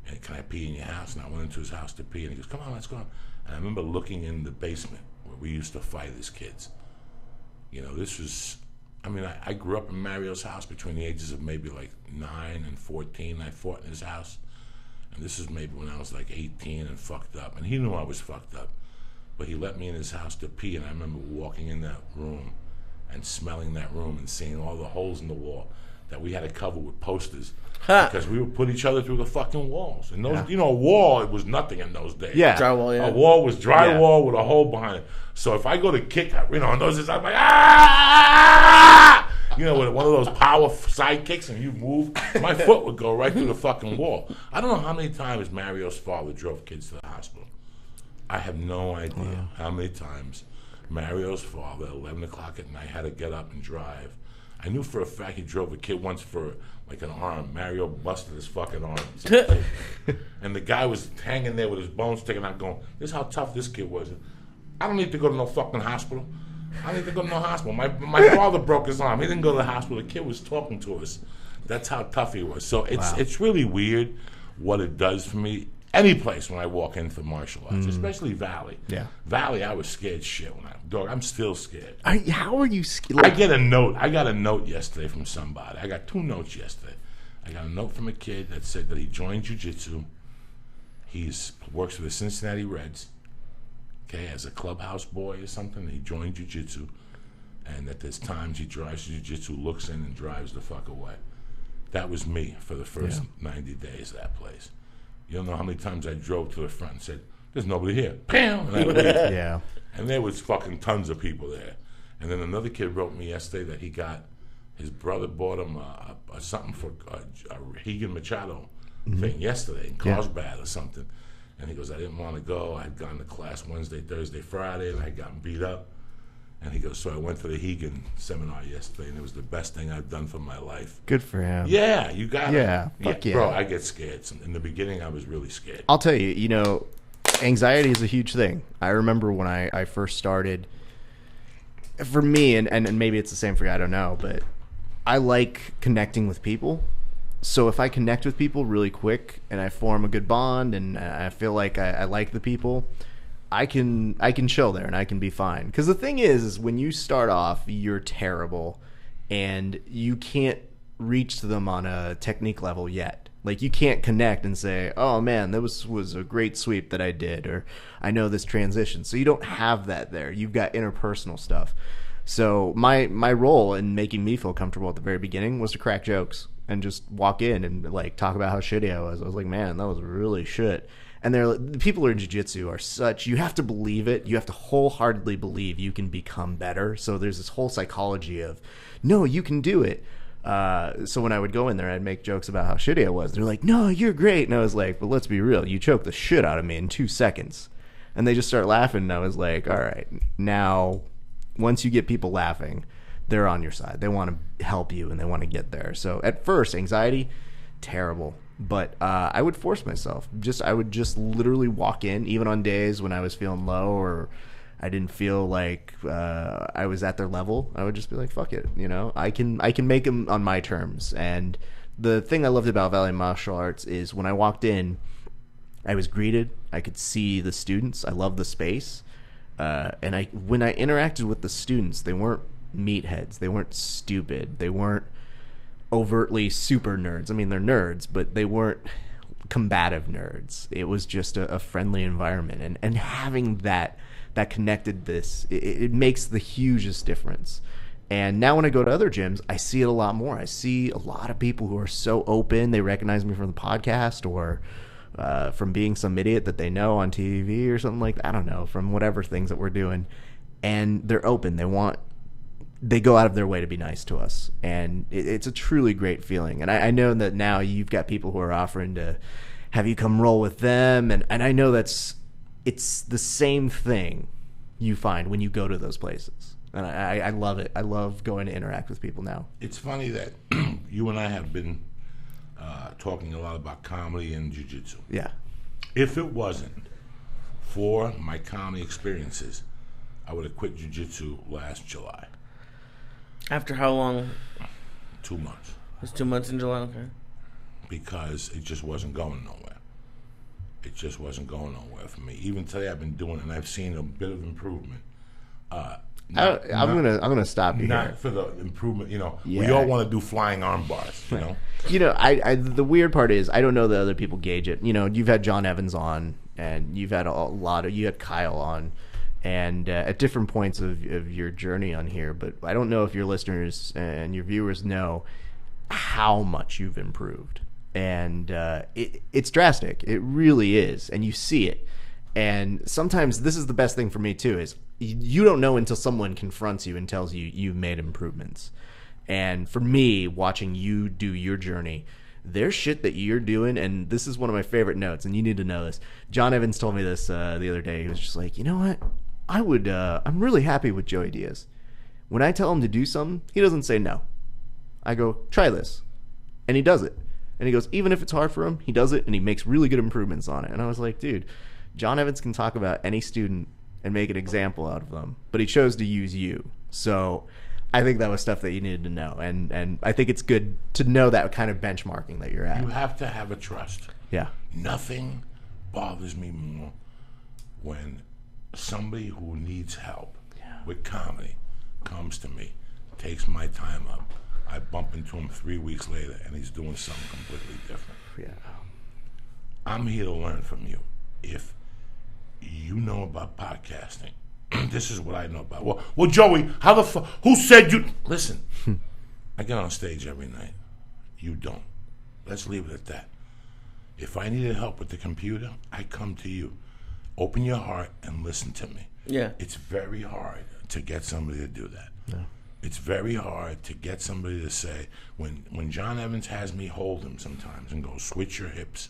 And can I pee in your house? And I went into his house to pee, and he goes, come on, let's go. And I remember looking in the basement where we used to fight as kids. You know, this was I mean, I grew up in Mario's house between the ages of maybe like 9 and 14. I fought in his house. And this is maybe when I was like 18 and fucked up. And he knew I was fucked up. But he let me in his house to pee. And I remember walking in that room and smelling that room and seeing all the holes in the wall that we had to cover with posters. Because we would put each other through the fucking walls. And those, you know, a wall, it was nothing in those days. Yeah. Drywall, yeah. A wall was drywall with a hole behind it. So if I go to kick, you know, on those days, I'm like, ah! You know, with one of those power side kicks and you move, my foot would go right through the fucking wall. I don't know how many times Mario's father drove kids to the hospital. I have no idea how many times Mario's father, 11 o'clock at night, had to get up and drive. I knew for a fact he drove a kid once for like an arm. Mario busted his fucking arm. And the guy was hanging there with his bones sticking out going, this is how tough this kid was. I don't need to go to no fucking hospital. I don't need to go to no hospital. My father broke his arm. He didn't go to the hospital. The kid was talking to us. That's how tough he was. So it's really weird what it does for me. Any place when I walk into martial arts, especially Valley. Yeah. Valley, I was scared shit when I'm still scared. How are you scared? I get a note. I got a note yesterday from somebody. I got 2 notes yesterday. I got a note from a kid that said that he joined jiu-jitsu. He works for the Cincinnati Reds. Okay, as a clubhouse boy or something. He joined jiu-jitsu. And that there's times he drives jiu-jitsu, looks in and drives the fuck away. That was me for the first 90 days of that place. You don't know how many times I drove to the front and said, there's nobody here. Bam! And I would leave. Yeah. And there was fucking tons of people there. And then another kid wrote me yesterday that he got, his brother bought him something for a Hegan Machado thing yesterday in Carlsbad or something. And he goes, I didn't want to go. I had gone to class Wednesday, Thursday, Friday, and I had gotten beat up. And he goes, so I went to the Hegan seminar yesterday, and it was the best thing I've done for my life. Good for him. Yeah, you got it. Yeah, fuck yeah. Bro, I get scared. In the beginning, I was really scared. I'll tell you, you know, anxiety is a huge thing. I remember when I first started, for me, and maybe it's the same for you, I don't know, but I like connecting with people. So if I connect with people really quick and I form a good bond and I feel like I like the people, I can chill there and I can be fine. Because the thing is when you start off, you're terrible and you can't reach them on a technique level yet. Like you can't connect and say, oh man, that was a great sweep that I did, or I know this transition. So you don't have that there. You've got interpersonal stuff. So my role in making me feel comfortable at the very beginning was to crack jokes and just walk in and like talk about how shitty I was. I was like, man, that was really shit. And the people who are in jiu-jitsu are such, you have to believe it. You have to wholeheartedly believe you can become better. So there's this whole psychology of, no, you can do it. So when I would go in there, I'd make jokes about how shitty I was. They're like, no, you're great. And I was like, but let's be real. You choked the shit out of me in 2 seconds. And they just start laughing. And I was like, all right, now once you get people laughing, they're on your side. They want to help you and they want to get there. So at first, anxiety, terrible. But I would force myself. I would just literally walk in, even on days when I was feeling low or I didn't feel like I was at their level. I would just be like, fuck it. You know, I can make them on my terms. And the thing I loved about Valley Martial Arts is when I walked in, I was greeted. I could see the students. I loved the space. And when I interacted with the students, they weren't meatheads. They weren't stupid. They weren't overtly super nerds. I mean, they're nerds, but they weren't combative nerds. It was just a friendly environment. And having that connectedness, it makes the hugest difference. And now when I go to other gyms, I see it a lot more. I see a lot of people who are so open. They recognize me from the podcast or from being some idiot that they know on TV or something like that. I don't know, from whatever things that we're doing. And they're open. They go out of their way to be nice to us. And it's a truly great feeling. And I know that now you've got people who are offering to have you come roll with them. And I know it's the same thing you find when you go to those places. And I love it. I love going to interact with people now. It's funny that you and I have been talking a lot about comedy and jiu-jitsu. Yeah. If it wasn't for my comedy experiences, I would have quit jiu-jitsu last July. After how long? 2 months. It was 2 months in July, okay. Because it just wasn't going nowhere. It just wasn't going nowhere for me. Even today I've been doing it, and I've seen a bit of improvement. I'm gonna stop you Not here. for the improvement, we Yeah. all want to do flying arm bars, I the weird part is I don't know that other people gauge it. You've had John Evans on, and you've had you had Kyle on, and at different points of your journey on here. But I don't know if your listeners and your viewers know how much you've improved, and it's drastic. It really is, and you see it. And sometimes this is the best thing for me too, is you don't know until someone confronts you and tells you you've made improvements. And for me, watching you do your journey, there's shit that you're doing, and this is one of my favorite notes, and you need to know this. John Evans told me this the other day. He was just like, you know what? I'm really happy with Joey Diaz. When I tell him to do something, he doesn't say no. I go, try this. And he does it. And he goes, even if it's hard for him, he does it, and he makes really good improvements on it. And I was like, dude, John Evans can talk about any student and make an example out of them, but he chose to use you. So I think that was stuff that you needed to know, and I think it's good to know that kind of benchmarking that you're at. You have to have a trust. Yeah. Nothing bothers me more when somebody who needs help with comedy comes to me, takes my time up. I bump into him 3 weeks later, and he's doing something completely different. Yeah. I'm here to learn from you. If you know about podcasting, this is what I know about. Well, Joey, how the fuck? Who said you? Listen, I get on stage every night. You don't. Let's leave it at that. If I needed help with the computer, I come to you. Open your heart and listen to me. Yeah. It's very hard to get somebody to do that. Yeah. It's very hard to get somebody to say, when John Evans has me hold him sometimes and go, switch your hips.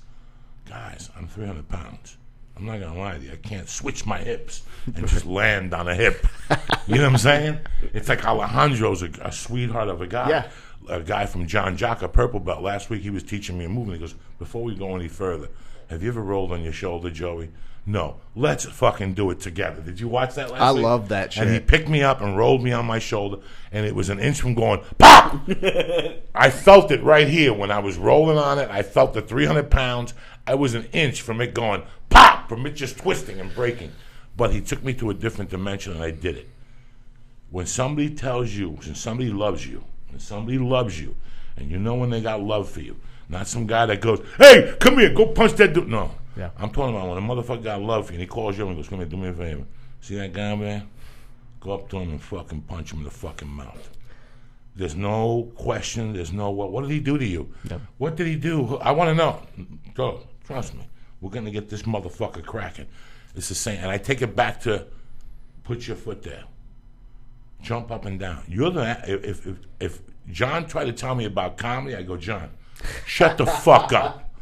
Guys, I'm 300 pounds. I'm not going to lie to you. I can't switch my hips and just land on a hip. You know what I'm saying? It's like Alejandro's a sweetheart of a guy. Yeah. A guy from John Jock, a purple belt. Last week he was teaching me a movement. He goes, before we go any further, have you ever rolled on your shoulder, Joey? No. Let's fucking do it together. Did you watch that last week? I love that shit. And he picked me up and rolled me on my shoulder, and it was an inch from going, pop! I felt it right here when I was rolling on it. I felt the 300 pounds. I was an inch from it going, pop! From it just twisting and breaking. But he took me to a different dimension, and I did it. When somebody tells you, when somebody loves you, and you know when they got love for you, not some guy that goes, hey, come here, go punch that dude. No. Yeah. I'm talking about when a motherfucker got love for you, and he calls you up and goes, come here, do me a favor. See that guy, man? Go up to him and fucking punch him in the fucking mouth. There's no question. There's no what. What did he do to you? Yep. What did he do? I want to know. Go. Trust me. We're going to get this motherfucker cracking. It's the same. And I take it back to put your foot there. Jump up and down. You're the if John tried to tell me about comedy, I go, John, shut the fuck up.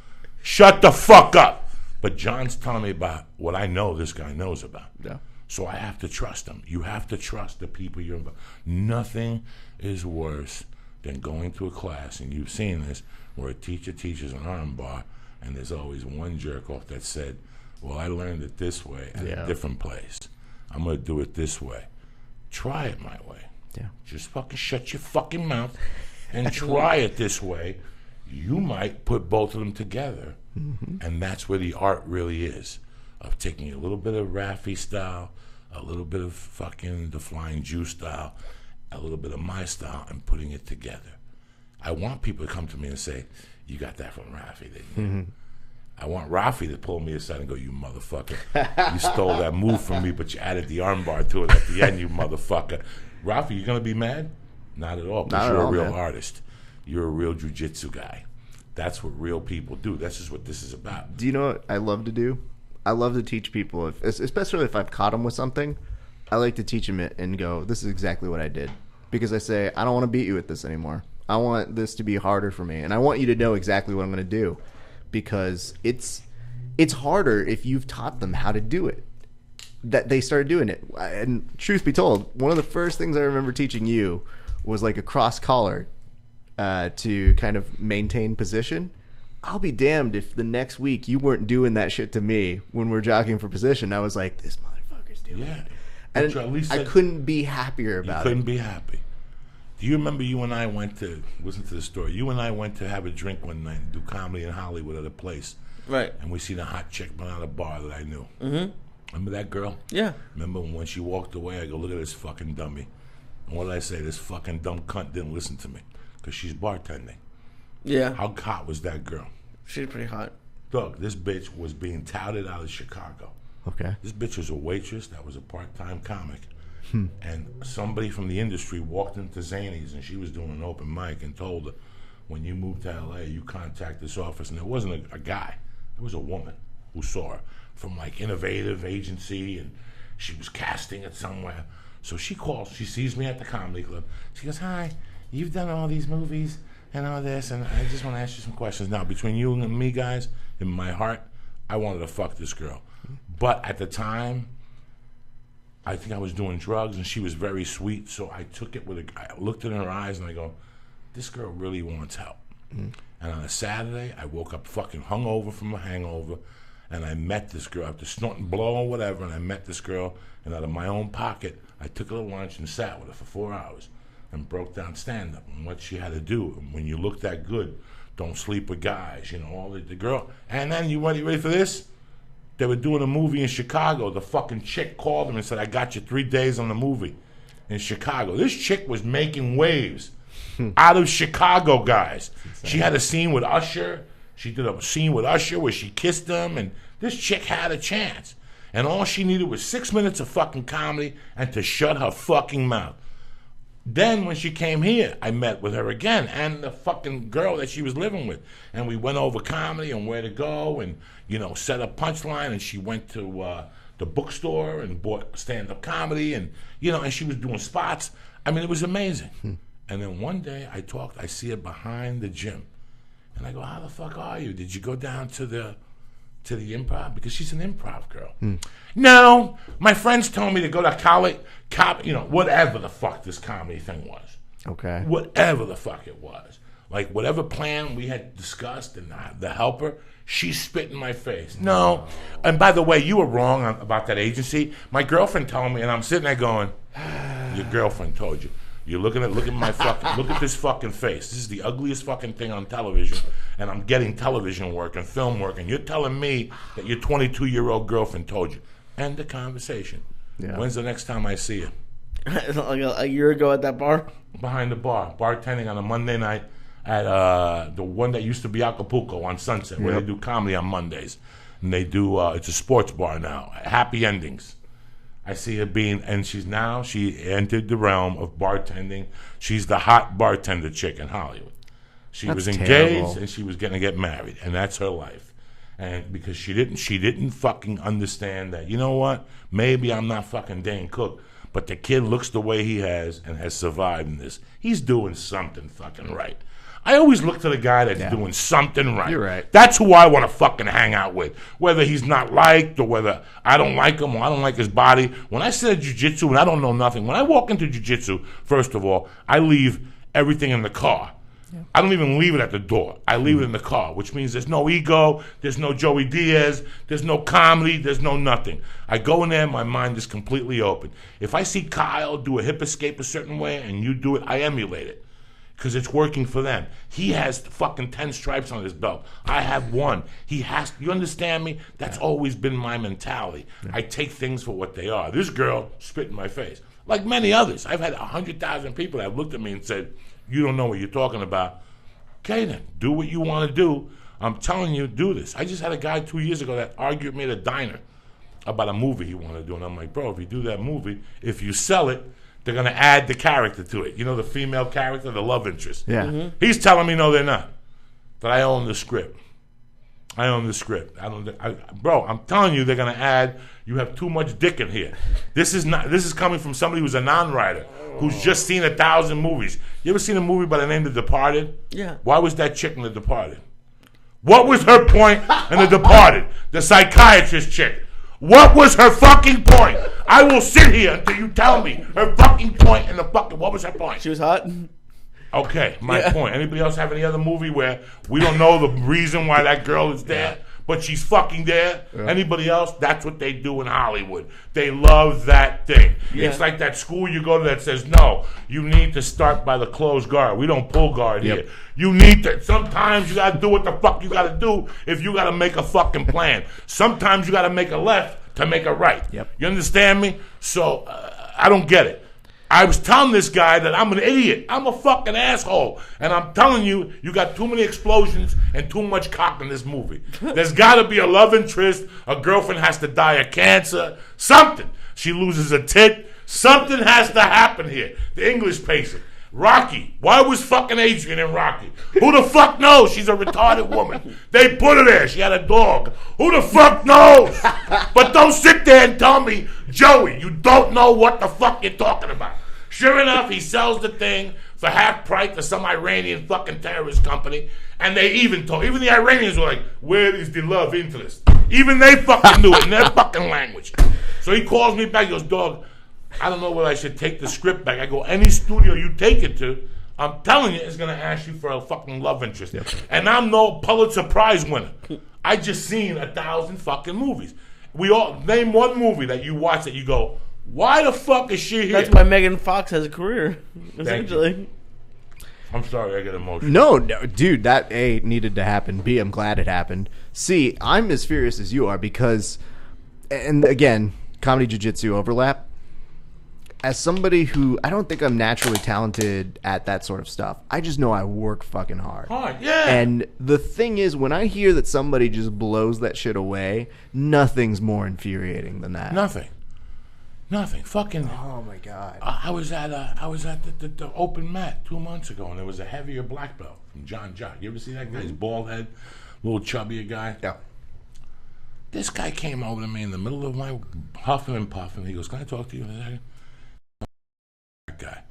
Shut the fuck up. But John's telling me about what I know this guy knows about. Yeah. So I have to trust him. You have to trust the people you're involved. Nothing is worse than going to a class, and you've seen this, where a teacher teaches an arm bar, and there's always one jerk off that said, well, I learned it this way at a different place. I'm going to do it this way. Try it my way. Yeah. Just fucking shut your fucking mouth and try it this way. You might put both of them together, and that's where the art really is, of taking a little bit of Rafi style, a little bit of fucking the Flying Jew style, a little bit of my style, and putting it together. I want people to come to me and say, you got that from Rafi, didn't you? I want Rafi to pull me aside and go, you motherfucker. You stole that move from me, but you added the armbar to it at the end, you motherfucker. Rafi, you going to be mad? Not at all, because you're a real artist. You're a real jiu-jitsu guy. That's what real people do. This is what this is about. Do you know what I love to do? I love to teach people, especially if I've caught them with something, I like to teach them it and go, this is exactly what I did. Because I say, I don't want to beat you at this anymore. I want this to be harder for me. And I want you to know exactly what I'm going to do. Because it's harder if you've taught them how to do it. That they started doing it. And truth be told, one of the first things I remember teaching you was like a cross collar to kind of maintain position. I'll be damned if the next week you weren't doing that shit to me when we're jockeying for position. I was like, this motherfucker's doing it. And at least I couldn't be happier about it. You couldn't be happy. Do you remember you and I went to, listen to the story, you and I went to have a drink one night and do comedy in Hollywood at a place. Right. And we seen a hot chick run out of a bar that I knew. Remember that girl? Yeah. Remember when she walked away, I go, look at this fucking dummy. And what did I say? This fucking dumb cunt didn't listen to me because she's bartending. Yeah. How hot was that girl? She's pretty hot. Doug, this bitch was being touted out of Chicago. Okay. This bitch was a waitress that was a part-time comic. And somebody from the industry walked into Zany's and she was doing an open mic and told her, when you move to LA, you contact this office. And it wasn't a guy. It was a woman who saw her from like innovative agency, and she was casting it somewhere. So she calls. She sees me at the comedy club. She goes, hi, you've done all these movies and all this, and I just want to ask you some questions. Now, between you and me, guys, in my heart, I wanted to fuck this girl. But at the time, I think I was doing drugs, and she was very sweet, so I took it I looked in her eyes, and I go, this girl really wants help. And on a Saturday, I woke up fucking hungover from a hangover, and I met this girl after snorting blow or whatever, and I met this girl, and out of my own pocket, I took her to lunch and sat with her for 4 hours and broke down stand-up and what she had to do. And when you look that good, don't sleep with guys, all the girl. And then, you ready for this? They were doing a movie in Chicago. The fucking chick called them and said, I got you 3 days on the movie in Chicago. This chick was making waves out of Chicago guys. She had a scene with Usher. She did a scene with Usher where she kissed him, and this chick had a chance. And all she needed was 6 minutes of fucking comedy and to shut her fucking mouth. Then when she came here, I met with her again and the fucking girl that she was living with. And we went over comedy and where to go and, set a punchline. And she went to the bookstore and bought stand-up comedy and, and she was doing spots. I mean, it was amazing. And then one day I see her behind the gym. And I go, how the fuck are you? Did you go down to the improv? Because she's an improv girl. No, my friends told me to go to college, whatever the fuck this comedy thing was. Okay. Whatever the fuck it was. Like, whatever plan we had discussed and the helper, she spit in my face. No. And by the way, you were wrong about that agency. My girlfriend told me, and I'm sitting there going, your girlfriend told you. You're look at this fucking face. This is the ugliest fucking thing on television, and I'm getting television work and film work, and you're telling me that your 22-year-old girlfriend told you. End the conversation. Yeah. When's the next time I see you? Like a year ago at that bar? Behind the bar, bartending on a Monday night at the one that used to be Acapulco on Sunset, where they do comedy on Mondays, and they do it's a sports bar now. Happy Endings. I see her and she entered the realm of bartending. She's the hot bartender chick in Hollywood. She was engaged terrible. And she was going to get married, and that's her life. And because she didn't fucking understand that, you know what? Maybe I'm not fucking Dane Cook, but the kid looks the way he has and has survived in this. He's doing something fucking right. I always look to the guy that's doing something right. You're right. That's who I want to fucking hang out with. Whether he's not liked or whether I don't like him or I don't like his body. When I sit at jiu-jitsu and I don't know nothing, when I walk into jiu-jitsu, first of all, I leave everything in the car. Yeah. I don't even leave it at the door. I leave it in the car, which means there's no ego, there's no Joey Diaz, there's no comedy, there's no nothing. I go in there, my mind is completely open. If I see Kyle do a hip escape a certain way and you do it, I emulate it. Because it's working for them. He has fucking 10 stripes on his belt. I have 1. You understand me? That's always been my mentality. Yeah. I take things for what they are. This girl spit in my face. Like many others. I've had 100,000 people that have looked at me and said, you don't know what you're talking about. Okay then, do what you want to do. I'm telling you, do this. I just had a guy 2 years ago that argued with me at a diner about a movie he wanted to do. And I'm like, bro, if you do that movie, if you sell it, they're going to add the character to it. The female character, the love interest. Yeah. Mm-hmm. He's telling me, no, they're not. That I own the script. Bro, I'm telling you, they're going to add, you have too much dick in here. This is coming from somebody who's a non-writer, who's just seen 1,000 movies. You ever seen a movie by the name The Departed? Yeah. Why was that chick in The Departed? What was her point in The Departed? The psychiatrist chick. What was her fucking point? I will sit here until you tell me her fucking point and what was her point? She was hot. Okay, my point. Anybody else have any other movie where we don't know the reason why that girl is there, but she's fucking there? Yeah. Anybody else? That's what they do in Hollywood. They love that thing. Yeah. It's like that school you go to that says, no, you need to start by the closed guard. We don't pull guard here. You need to, sometimes you got to do what the fuck you got to do if you got to make a fucking plan. Sometimes you got to make a left to make it right. Yep. You understand me? So I don't get it. I was telling this guy that I'm an idiot. I'm a fucking asshole. And I'm telling you, you got too many explosions and too much cock in this movie. There's got to be a love interest. A girlfriend has to die of cancer. Something. She loses a tit. Something has to happen here. The English patient. Rocky. Why was fucking Adrian in Rocky? Who the fuck knows? She's a retarded woman. They put her there. She had a dog. Who the fuck knows? But don't sit there and tell me, Joey, you don't know what the fuck you're talking about. Sure enough, he sells the thing for half price to some Iranian fucking terrorist company. And they even the Iranians were like, where is the love interest? Even they fucking knew it in their fucking language. So he calls me back. He goes, dog, I don't know whether I should take the script back. I go, any studio you take it to, I'm telling you, it's going to ask you for a fucking love interest. Yep. And I'm no Pulitzer Prize winner. I just seen 1,000 fucking movies. We all name one movie that you watch that you go, why the fuck is she here? That's why Megan Fox has a career, essentially. I'm sorry, I get emotional. No, dude, that A, needed to happen. B, I'm glad it happened. C, I'm as furious as you are because, and again, comedy jiu-jitsu overlap. As somebody who, I don't think I'm naturally talented at that sort of stuff. I just know I work fucking hard. Yeah. And the thing is, when I hear that somebody just blows that shit away, nothing's more infuriating than that. Nothing. Fucking. Oh my god. I was at the open mat 2 months ago, and there was a heavier black belt from John Jock. You ever see that guy? He's bald head, little chubbier guy. Yeah. This guy came over to me in the middle of my huffing and puffing. He goes, "Can I talk to you for a second?" That guy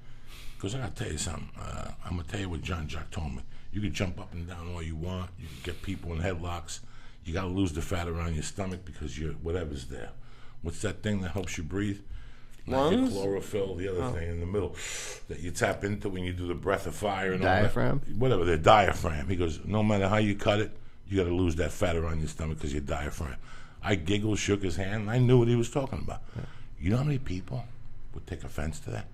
goes, "I gotta tell you something. I'm gonna tell you what John Jock told me. You can jump up and down all you want. You can get people in headlocks. You gotta lose the fat around your stomach because you're whatever's there. What's that thing that helps you breathe? Lungs? Chlorophyll, the other thing in the middle that you tap into when you do the breath of fire and Diaphragm? all that. Whatever, the diaphragm." He goes, "No matter how you cut it, you got to lose that fat around your stomach because your diaphragm." I giggled, shook his hand, and I knew what he was talking about. Yeah. You know how many people would take offense to that?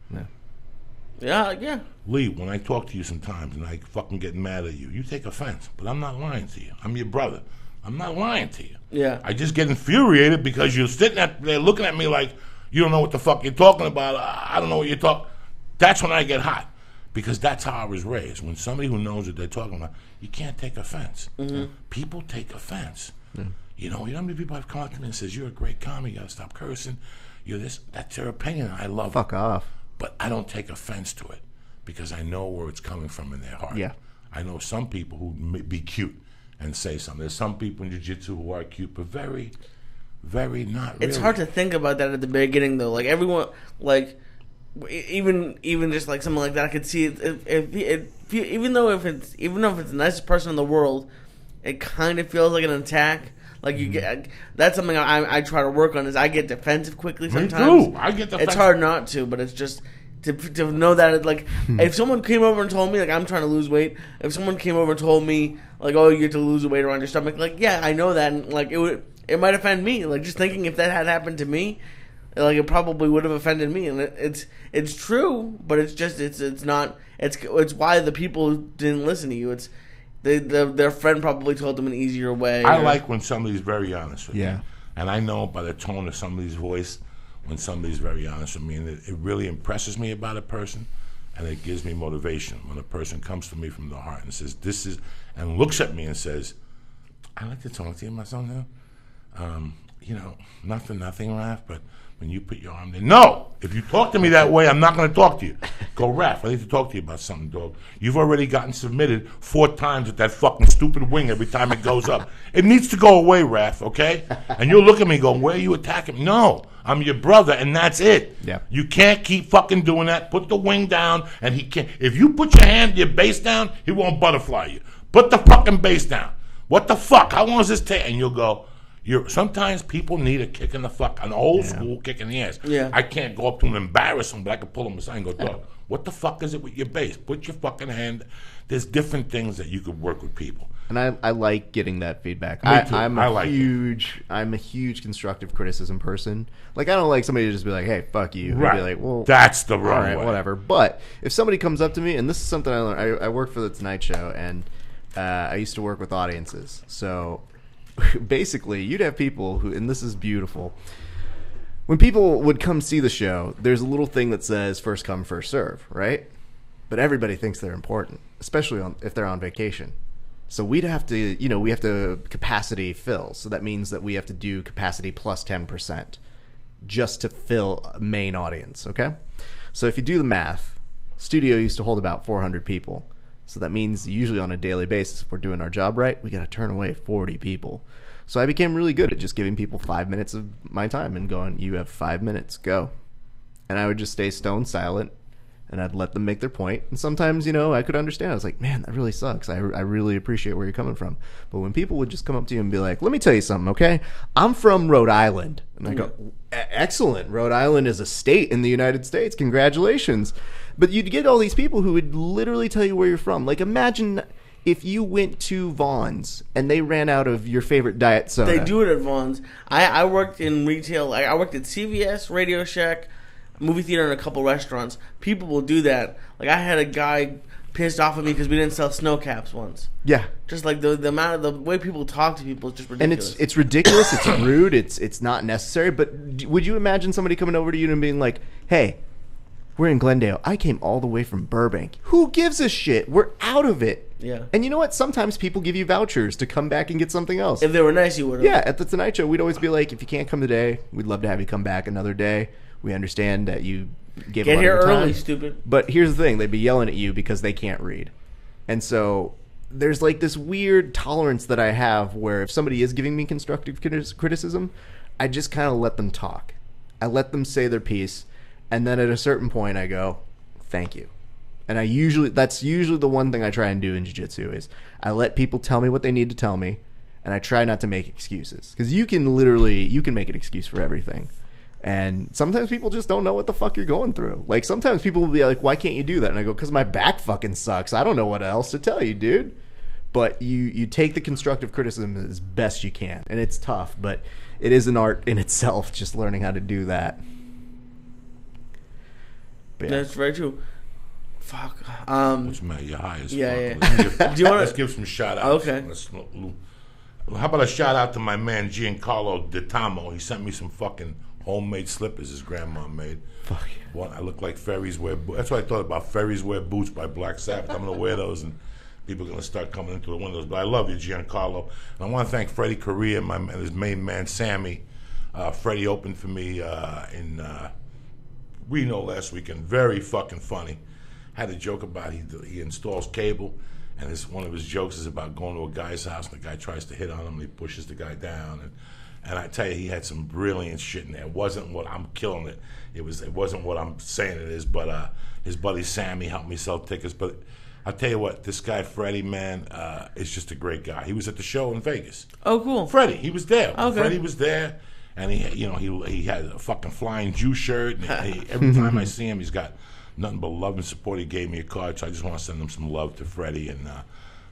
Yeah. Lee, when I talk to you sometimes and I fucking get mad at you, you take offense, but I'm not lying to you. I'm your brother. I'm not lying to you. Yeah. I just get infuriated because you're sitting there looking at me like, you don't know what the fuck you're talking about. I don't know what you're talking. That's when I get hot, because that's how I was raised. When somebody who knows what they're talking about, you can't take offense. Mm-hmm. People take offense. Mm. You know how many people have come up to me and says, "You're a great comic. You gotta stop cursing. You're this." That's their opinion. I love it. Fuck off. But I don't take offense to it because I know where it's coming from in their heart. Yeah. I know some people who may be cute and say something. There's some people in jiu-jitsu who are cute, but very, very not really. It's hard to think about that at the beginning, though. Like, everyone, like, even just like something like that, I could see it. Even if it's the nicest person in the world, it kind of feels like an attack. Like, you get, that's something I try to work on. Is I get defensive quickly sometimes. Me too. I get defensive. It's hard not to, but it's just to know that, like, if someone came over and told me, like, I'm trying to lose weight. If someone came over and told me, like, oh, you get to lose weight around your stomach, like, yeah, I know that, and, like, it might offend me. Like, just thinking if that had happened to me, like, it probably would have offended me. And it's true, but it's just it's not. It's why the people didn't listen to you. It's their friend probably told them an easier way. I like when somebody's very honest with me. Yeah. And I know by the tone of somebody's voice when somebody's very honest with me, and it really impresses me about a person, and it gives me motivation when a person comes to me from the heart and says, "This is," and looks at me and says, "I like to talk to you, my son. Not for nothing, Raf, but when you put your arm there." No! If you talk to me that way, I'm not going to talk to you. Go, "Raf, I need to talk to you about something, dog. You've already gotten submitted 4 times with that fucking stupid wing every time it goes up. It needs to go away, Raf, okay?" And you'll look at me going, "Where are you attacking me?" No, I'm your brother, and that's it. Yeah. You can't keep fucking doing that. Put the wing down, and he can't. If you put your base down, he won't butterfly you. Put the fucking base down. What the fuck? How long does this take? And you'll go, sometimes people need a kick in the fuck, an old school kick in the ass. Yeah. I can't go up to him and embarrass him, but I can pull him aside and go, "Dog, what the fuck is it with your base? Put your fucking hand." There's different things that you could work with people. And I like getting that feedback. Me too. I'm a huge constructive criticism person. Like, I don't like somebody to just be like, "Hey, fuck you." Right. And be like, "Well, that's the wrong all right, way." Whatever. But if somebody comes up to me, and this is something I learned, I work for the Tonight Show, and I used to work with audiences. So basically, you'd have people who, and this is beautiful. When people would come see the show, there's a little thing that says first come, first serve, right? But everybody thinks they're important, especially if they're on vacation. So we'd have to, we have to capacity fill. So that means that we have to do capacity plus 10% just to fill a main audience, okay? So if you do the math, studio used to hold about 400 people. So that means usually on a daily basis, if we're doing our job right, we got to turn away 40 people. So I became really good at just giving people 5 minutes of my time and going, you have 5 minutes, go. And I would just stay stone silent. And I'd let them make their point. And sometimes, I could understand. I was like, man, that really sucks. I really appreciate where you're coming from. But when people would just come up to you and be like, let me tell you something, okay? I'm from Rhode Island. And I go, excellent. Rhode Island is a state in the United States. Congratulations. But you'd get all these people who would literally tell you where you're from. Like, imagine if you went to Vaughn's and they ran out of your favorite diet soda. They do it at Vaughn's. I worked in retail. I worked at CVS, Radio Shack, movie theater, and a couple restaurants. People will do that. Like, I had a guy pissed off at me because we didn't sell snow caps once. Yeah. Just like the amount of the way people talk to people is just ridiculous. And it's ridiculous. It's rude. It's not necessary. But would you imagine somebody coming over to you and being like, hey, we're in Glendale. I came all the way from Burbank. Who gives a shit? We're out of it. Yeah. And you know what? Sometimes people give you vouchers to come back and get something else. If they were nice, you would have. Yeah, at the Tonight Show, we'd always be like, if you can't come today, we'd love to have you come back another day. We understand that you gave Get a lot here of your time. early, stupid. But here's the thing. They'd be yelling at you because they can't read. And so there's like this weird tolerance that I have where if somebody is giving me constructive criticism, I just kind of let them talk. I let them say their piece. And then at a certain point, I go, thank you. And that's usually the one thing I try and do in jiu-jitsu is I let people tell me what they need to tell me. And I try not to make excuses. Because you can make an excuse for everything. And sometimes people just don't know what the fuck you're going through. Like, sometimes people will be like, why can't you do that? And I go, because my back fucking sucks. I don't know what else to tell you, dude. But you take the constructive criticism as best you can. And it's tough, but it is an art in itself, just learning how to do that. But yeah. That's very true. Fuck. What's the matter? You're high as fuck. Do you want Let's give some shout-outs. Okay. How about a shout-out to my man Giancarlo DiTamo? He sent me some fucking homemade slippers his grandma made. Fuck yeah. Well, I look like Fairies Wear Boots. That's what I thought about, Fairies Wear Boots by Black Sabbath. I'm going to wear those, and people are going to start coming into the windows. But I love you, Giancarlo. And I want to thank Freddie Correa and his main man, Sammy. Freddie opened for me in Reno last weekend. Very fucking funny. Had a joke about he installs cable, and one of his jokes is about going to a guy's house, and the guy tries to hit on him, and he pushes the guy down, and I tell you, he had some brilliant shit in there. It wasn't what I'm killing it. It wasn't what I'm saying it is. But his buddy Sammy helped me sell tickets. But I'll tell you what, this guy Freddie, man, is just a great guy. He was at the show in Vegas. Oh, cool. Freddie, he was there. Okay. Freddie was there, and he had a fucking Flying Jew shirt. And every time I see him, he's got nothing but love and support. He gave me a card, so I just want to send him some love to Freddie, and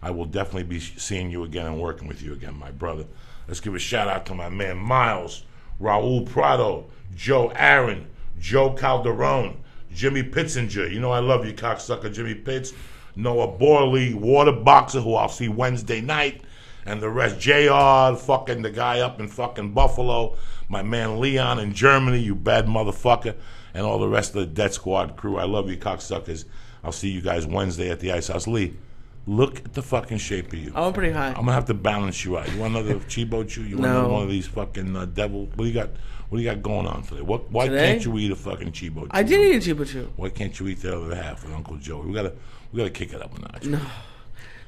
I will definitely be seeing you again and working with you again, my brother. Let's give a shout-out to my man Miles, Raul Prado, Joe Aaron, Joe Calderon, Jimmy Pitzinger. You know I love you, cocksucker, Jimmy Pitts. Noah Borley, water boxer, who I'll see Wednesday night. And the rest, JR, fucking the guy up in fucking Buffalo. My man Leon in Germany, you bad motherfucker. And all the rest of the Death Squad crew. I love you, cocksuckers. I'll see you guys Wednesday at the Ice House. Lee, look at the fucking shape of you. I'm pretty high. I'm going to have to balance you out. You want another Chibo Chew? You want another one of these fucking devil? What do you got going on today? Why can't you eat a fucking Chibo Chew? I did eat a Chibo Chew. Why can't you eat the other half with Uncle Joe? We gotta kick it up a notch. No.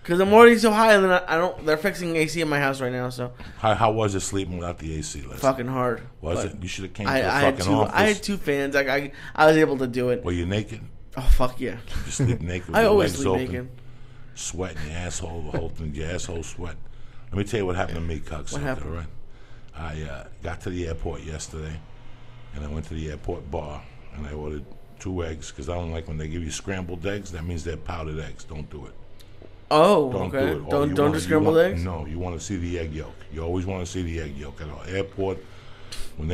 Because I'm already so high, and then I don't. They're fixing AC in my house right now, so. How was it sleeping without the AC? Fucking hard. Was it? You should have came to the fucking office. I had 2 fans. I was able to do it. Were you naked? Oh fuck yeah! You sleep naked. With I your always legs sleep open, naked. Sweating your asshole, the whole thing. Your asshole sweat. Let me tell you what happened to me, cocksucker. What happened? All right. I got to the airport yesterday, and I went to the airport bar, and I ordered 2 eggs because I don't like when they give you scrambled eggs. That means they're powdered eggs. Don't do it. Oh, don't okay. do it. Don't do scrambled eggs? No, you want to see the egg yolk. You always want to see the egg yolk at our airport. When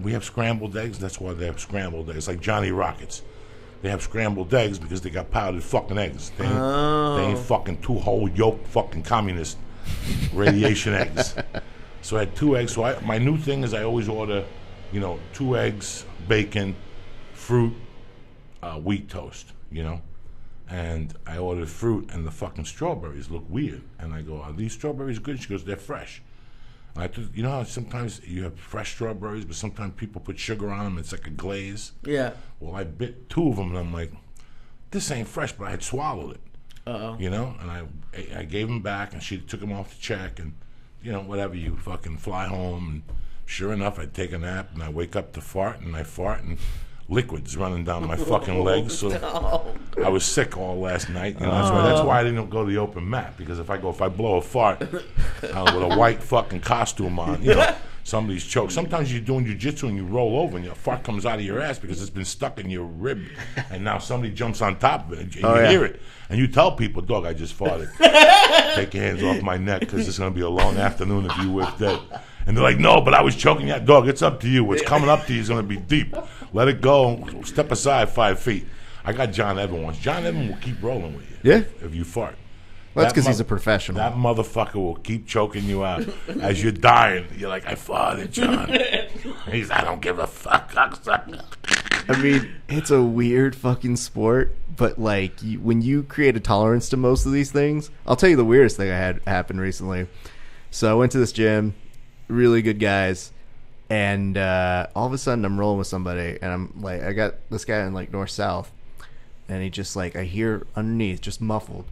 we have scrambled eggs, that's why they have scrambled eggs. It's like Johnny Rockets. They have scrambled eggs because they got powdered fucking eggs. They ain't fucking 2 whole yolk fucking communist radiation eggs. So I had 2 eggs. So my new thing is I always order, 2 eggs, bacon, fruit, wheat toast, And I ordered fruit, and the fucking strawberries look weird. And I go, are these strawberries good? She goes, they're fresh. And I thought, how sometimes you have fresh strawberries, but sometimes people put sugar on them. It's like a glaze. Yeah. Well, I bit 2 of them, and I'm like, this ain't fresh, but I had swallowed it. Uh-oh. And I gave them back, and she took them off the check, and, whatever, you fucking fly home. And sure enough, I take a nap, and I wake up to fart, and I fart, and liquids running down my fucking legs. So I was sick all last night. That's why I didn't go to the open mat, because if I blow a fart with a white fucking costume on, somebody's choked. Sometimes you're doing jiu-jitsu and you roll over and your fart comes out of your ass because it's been stuck in your rib, and now somebody jumps on top of it and you hear it, and you tell people, dog, I just farted. Take your hands off my neck, because it's going to be a long afternoon if you whiff dead. And they're like, no, but I was choking you. Dog, it's up to you. What's coming up to you is going to be deep. Let it go. Step aside 5 feet. I got John Evan once. John Evan will keep rolling with you. Yeah. If you fart. Well, that's because he's a professional. That motherfucker will keep choking you out as you're dying. You're like, I farted, John. He's, I don't give a fuck. I mean, it's a weird fucking sport, but like when you create a tolerance to most of these things, I'll tell you the weirdest thing I had happen recently. So I went to this gym, really good guys, and all of a sudden I'm rolling with somebody, and I'm like, I got this guy in like north-south, and he just like, I hear underneath, just muffled,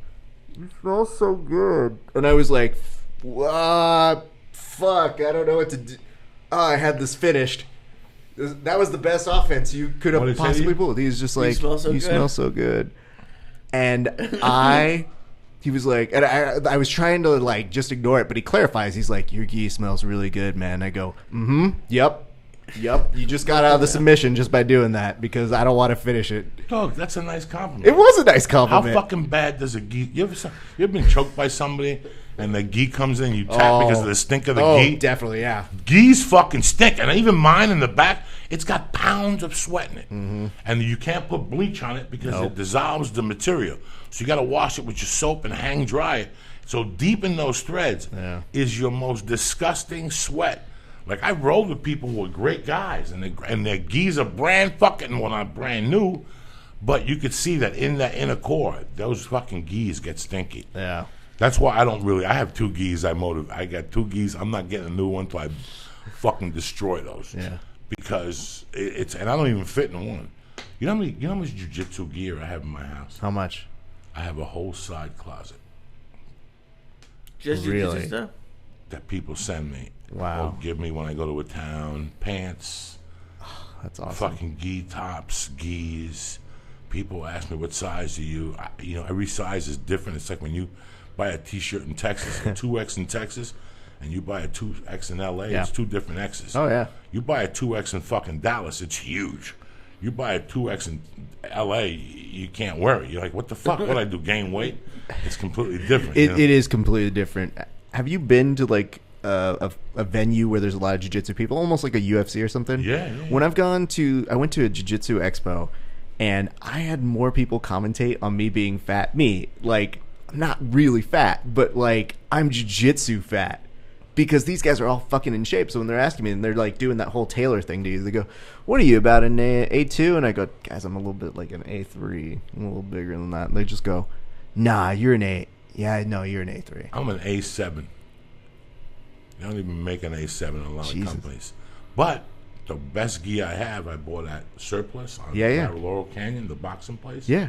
you smell so good. And I was like, what? Fuck, I don't know what to do. Oh, I had this finished. That was the best offense you could have possibly pulled. He was just like, you smell so good. And he was like, and I was trying to like just ignore it, but he clarifies. He's like, your ghee smells really good, man. I go, yep. You just got out of the submission just by doing that, because I don't want to finish it. Dog, that's a nice compliment. It was a nice compliment. How fucking bad does a ghee? You ever been choked by somebody and the ghee comes in and you tap because of the stink of the ghee? Oh, definitely, yeah. Ghees fucking stink, and even mine in the back, it's got pounds of sweat in it, and you can't put bleach on it because it dissolves the material. So you got to wash it with your soap and hang dry it. So deep in those threads is your most disgusting sweat. Like, I rolled with people who were great guys, and their ghees are brand new, but you could see that in that inner core, those fucking ghees get stinky. Yeah. That's why I have 2 ghees. I got 2 ghees. I'm not getting a new one until I fucking destroy those. Yeah. Because and I don't even fit in one. You know how much jiu-jitsu gear I have in my house? How much? I have a whole side closet. Just really? jiu-jitsu stuff? That people send me. Wow. Or give me when I go to a town. Pants. That's awesome. Fucking ghee tops, ghees. People ask me, what size are you? Every size is different. It's like when you buy a T-shirt in Texas, a 2X in Texas, and you buy a 2X in LA, it's 2 different X's. Oh, yeah. You buy a 2X in fucking Dallas, it's huge. You buy a 2X in LA, you can't wear it. You're like, what the fuck? What I do, gain weight? It's completely different. It is completely different. Have you been to like a venue where there's a lot of jiu-jitsu people, almost like a UFC or something? Yeah. When I went to a jiu-jitsu expo, and I had more people commentate on me being fat. Me, like, I'm not really fat, but like, I'm jiu-jitsu fat. Because these guys are all fucking in shape. So when they're asking me, and they're like doing that whole Taylor thing to you, they go, what are you, about an A2? And I go, guys, I'm a little bit like an A3. I'm a little bigger than that. And they just go, nah, you're an A. Yeah, no, you're an A3. I'm an A7. They don't even make an A7 in a lot of companies. But the best gi I have, I bought at Surplus on Laurel Canyon, the boxing place. Yeah.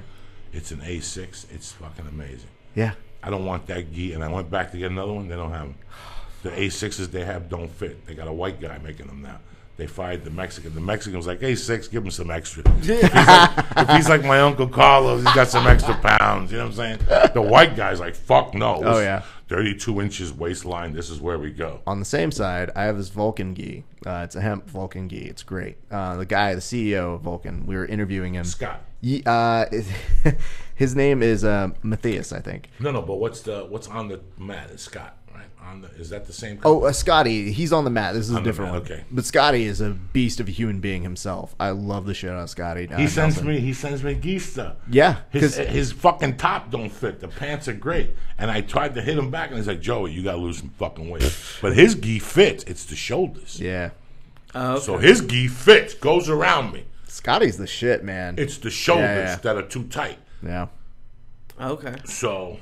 It's an A6. It's fucking amazing. Yeah. I don't want that gi. And I went back to get another one. They don't have them. The A6s they have don't fit. They got a white guy making them now. They fired the Mexican. The Mexican was like, A6, give him some extra. If he's like my Uncle Carlos, he's got some extra pounds. You know what I'm saying? The white guy's like, fuck no. Oh, yeah. 32 inches waistline. This is where we go. On the same side, I have this Vulcan Ghee. It's a hemp Vulcan Ghee. It's great. The guy, the CEO of Vulcan, we were interviewing him. Scott. His name is Matthias, I think. No, but what's on the mat is Scott, right? Is that the same? Oh, Scotty, he's on the mat. This is a different one. Okay. But Scotty is a beast of a human being himself. I love the shit on Scotty. He sends me Ghee stuff. Yeah, his fucking top don't fit. The pants are great, and I tried to hit him back, and he's like, Joey, you gotta lose some fucking weight. But his Ghee fits. It's the shoulders. Yeah. Okay. So his Ghee fits, goes around me. Scotty's the shit, man. It's the shoulders that are too tight. Yeah. Okay. So.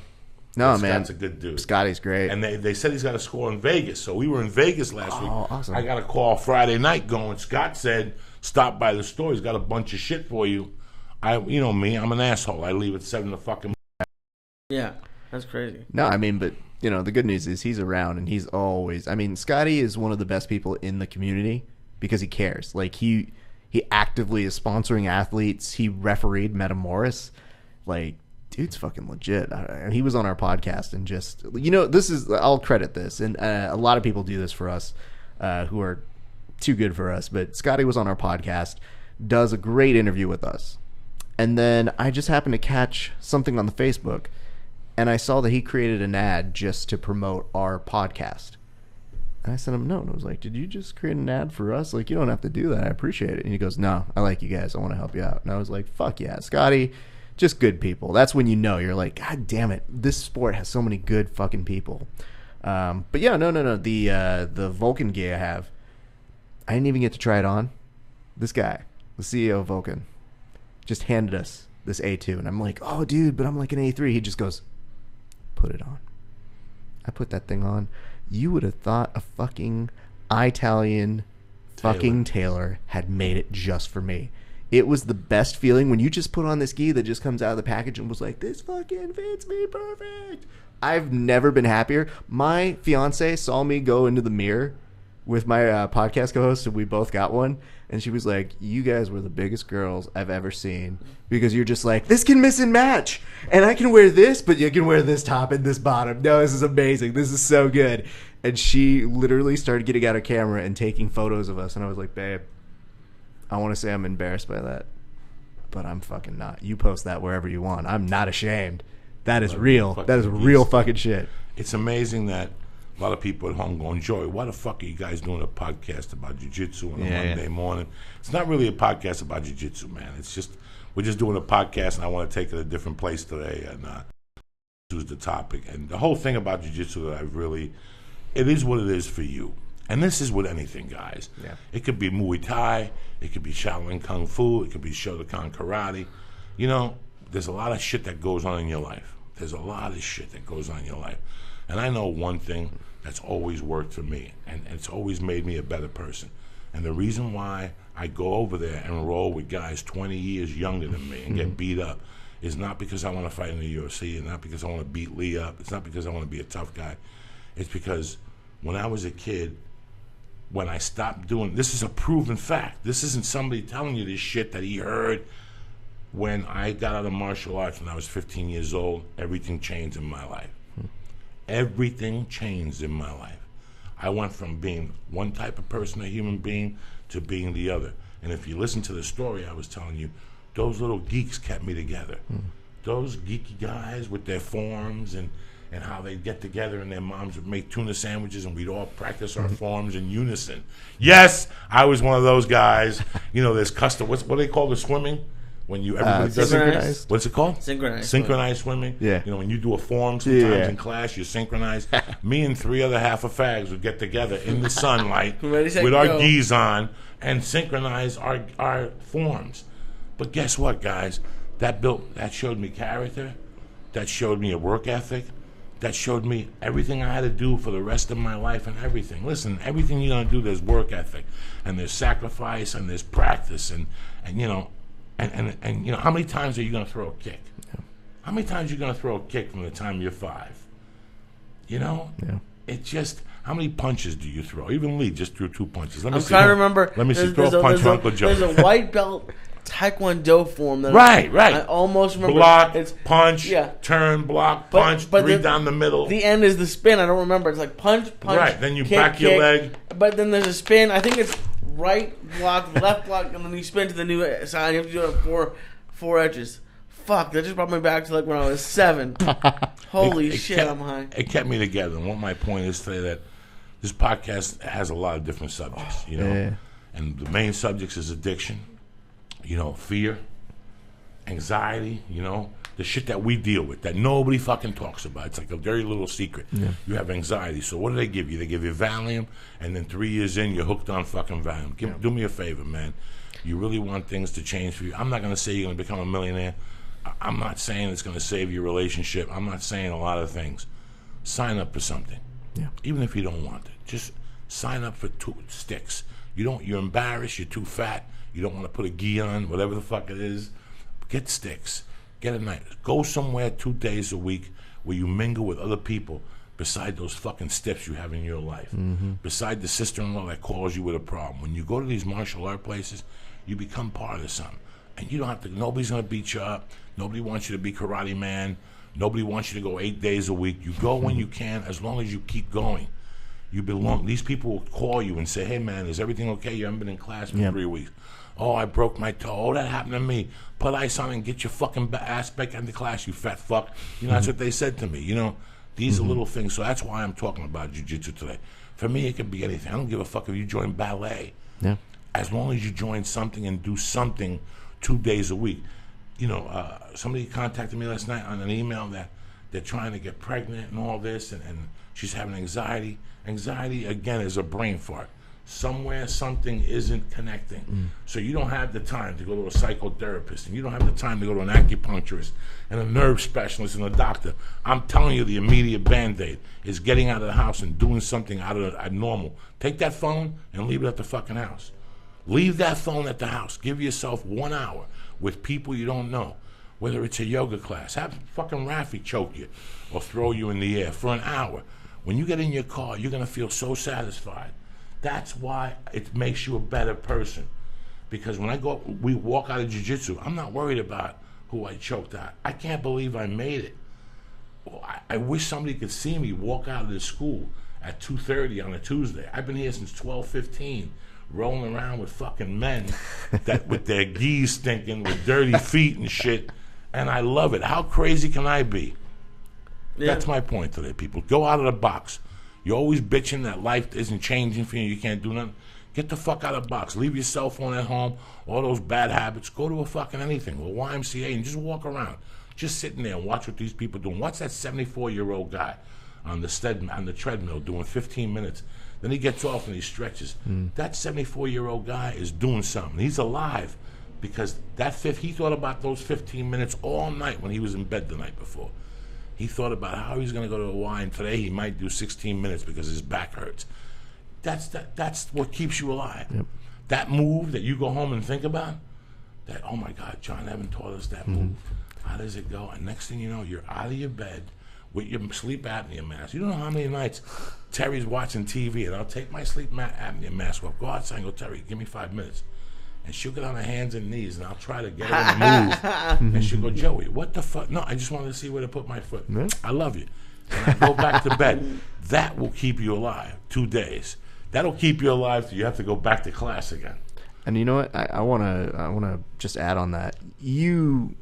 No, man. Scott's a good dude. Scotty's great. And they said he's got a score in Vegas. So we were in Vegas last week. Awesome. I got a call Friday night going, Scott said, stop by the store. He's got a bunch of shit for you. You know me, I'm an asshole. I leave at 7 to fucking. Yeah, that's crazy. No, I mean, but, the good news is he's around and he's always. I mean, Scotty is one of the best people in the community because he cares. Like, he actively is sponsoring athletes. He refereed Metamoris. Like, dude's fucking legit. He was on our podcast and just, this is, I'll credit this. And a lot of people do this for us who are too good for us. But Scotty was on our podcast, does a great interview with us. And then I just happened to catch something on the Facebook. And I saw that he created an ad just to promote our podcast. And I sent him a note. And I was like, did you just create an ad for us? Like, you don't have to do that. I appreciate it. And he goes, no, I like you guys. I want to help you out. And I was like, fuck yeah, Scotty. Just good people. That's when you're like, God damn it, this sport has so many good fucking people. But yeah, no. The Vulcan Ghee I have, I didn't even get to try it on. This guy, the CEO of Vulcan, just handed us this A2, and I'm like, oh, dude, but I'm like an A3. He just goes, put it on. I put that thing on. You would have thought a fucking Italian fucking tailor had made it just for me. It was the best feeling when you just put on this Ghee that just comes out of the package and was like, this fucking fits me perfect. I've never been happier. My fiance saw me go into the mirror with my podcast co-host, and we both got one. And she was like, you guys were the biggest girls I've ever seen because you're just like, this can miss and match. And I can wear this, but you can wear this top and this bottom. No, this is amazing. This is so good. And she literally started getting out her camera and taking photos of us. And I was like, babe, I want to say I'm embarrassed by that, but I'm fucking not. You post that wherever you want. I'm not ashamed. That is real. That is real fucking shit. It's amazing that a lot of people at home going, Joey, why the fuck are you guys doing a podcast about jiu-jitsu on a Monday morning? It's not really a podcast about jiu-jitsu, man. It's just, we're just doing a podcast, and I want to take it a different place today, and choose the topic. And the whole thing about jiu-jitsu that it is what it is for you. And this is with anything, guys. Yeah. It could be Muay Thai. It could be Shaolin Kung Fu. It could be Shotokan Karate. There's a lot of shit that goes on in your life. There's a lot of shit that goes on in your life. And I know one thing that's always worked for me, and it's always made me a better person. And the reason why I go over there and roll with guys 20 years younger than me and get beat up is not because I want to fight in the UFC, and not because I want to beat Lee up. It's not because I want to be a tough guy. It's because when I was a kid, when I stopped doing, this is a proven fact. This isn't somebody telling you this shit that he heard. When I got out of martial arts when I was 15 years old, everything changed in my life. Everything changed in my life. I went from being one type of person, a human being, to being the other. And if you listen to the story I was telling you, those little geeks kept me together. Those geeky guys with their forms and how they'd get together and their moms would make tuna sandwiches and we'd all practice our forms in unison. Yes, I was one of those guys. There's custom. What do they call the swimming? When everybody does synchronized. What's it called? Synchronized swimming. Yeah. When you do a form sometimes in class, you synchronize. Me and 3 other half of fags would get together in the sunlight with our Ghees on and synchronize our forms. But guess what, guys? That showed me character. That showed me a work ethic. That showed me everything I had to do for the rest of my life and everything. Listen, everything you're gonna do, there's work ethic, and there's sacrifice, and there's practice, and how many times are you gonna throw a kick? Yeah. How many times are you gonna throw a kick from the time you're 5? Yeah. It's just, how many punches do you throw? Even Lee just threw 2 punches. I'm trying to remember. Let me see. Throw a punch for Uncle Joe. There's a white belt Taekwondo form that right. I almost remember. Block, punch, turn, block, punch, but 3 down the middle. The end is the spin. I don't remember. It's like punch. Right. Then you kick, back your leg. But then there's a spin. I think it's right block, left block, and then you spin to the new side. You have to do it 4 edges. fuck, that just brought me back to like when I was 7. Holy shit, I'm high. It kept me together. And what my point is today that this podcast has a lot of different subjects, you know. Yeah. And the main subjects is addiction, you know, fear, anxiety, you know, the shit that we deal with that nobody fucking talks about. It's like a very little secret. Yeah. You have anxiety. So what do they give you? They give you Valium, and then 3 years in, you're hooked on fucking Valium. Do me a favor, man. You really want things to change for you. I'm not going to say you're going to become a millionaire. I'm not saying it's going to save your relationship. I'm not saying a lot of things. Sign up for something. Yeah. Even if you don't want it. Just sign up for 2 sticks. You're embarrassed, you're too fat, you don't want to put a Ghee on, whatever the fuck it is. Get sticks. Get a night. Go somewhere 2 days a week where you mingle with other people beside those fucking stiffs you have in your life. Mm-hmm. Beside the sister-in-law that calls you with a problem. When you go to these martial art places, you become part of something. And you don't have to, nobody's going to beat you up. Nobody wants you to be Karate Man. Nobody wants you to go 8 days a week. You go when you can, as long as you keep going. You belong. These people will call you and say, hey, man, is everything okay? You haven't been in class for 3 weeks. Oh, I broke my toe. Oh, that happened to me. Put ice on and get your fucking ass back into class, you fat fuck. You know, that's what they said to me. You know, these are little things. So that's why I'm talking about jiu-jitsu today. For me, it could be anything. I don't give a fuck if you join ballet. Yeah. As long as you join something and do something 2 days a week. You know, somebody contacted me last night on an email that they're trying to get pregnant and all this, and she's having anxiety. Anxiety, again, is a brain fart. Somewhere something isn't connecting. So you don't have the time to go to a psychotherapist, and you don't have the time to go to an acupuncturist and a nerve specialist and a doctor. I'm telling you, the immediate Band-Aid is getting out of the house and doing something out of normal. Take that phone and leave it at the fucking house. Leave that phone at the house. Give yourself 1 hour with people you don't know. Whether it's a yoga class, have fucking Rafi choke you or throw you in the air for an hour. When you get in your car, you're going to feel so satisfied. That's why it makes you a better person. Because when we walk out of jiu-jitsu, I'm not worried about who I choked out. I can't believe I made it. I wish somebody could see me walk out of this school at 2:30 on a Tuesday. I've been here since 12:15, rolling around with fucking men that with their geese stinking, with dirty feet and shit, and I love it. How crazy can I be? Yeah. That's my point today, people. Go out of the box. You're always bitching that life isn't changing for you, you can't do nothing. Get the fuck out of the box. Leave your cell phone at home, all those bad habits. Go to a fucking anything, a YMCA, and just walk around. Just sitting there and watch what these people are doing. Watch that 74-year-old guy on the treadmill doing 15 minutes. Then he gets off and he stretches. That 74-year-old guy is doing something. He's alive because he thought about those 15 minutes all night when he was in bed the night before. He thought about how he's going to go to the Y, and today he might do 16 minutes because his back hurts. That's what keeps you alive. Yep. That move that you go home and think about, that, oh my God, John Evan taught us that move. How does it go? And next thing you know, you're out of your bed with your sleep apnea mask. You don't know how many nights Terry's watching TV, and I'll take my sleep apnea mask off, go outside and go, Terry, give me 5 minutes. And she'll get on her hands and knees, and I'll try to get her to move. And she'll go, Joey, what the fuck? No, I just wanted to see where to put my foot. I love you. And I go back to bed. That will keep you alive 2 days. That'll keep you alive till you have to go back to class again. And you know what? I wanna just add on that. You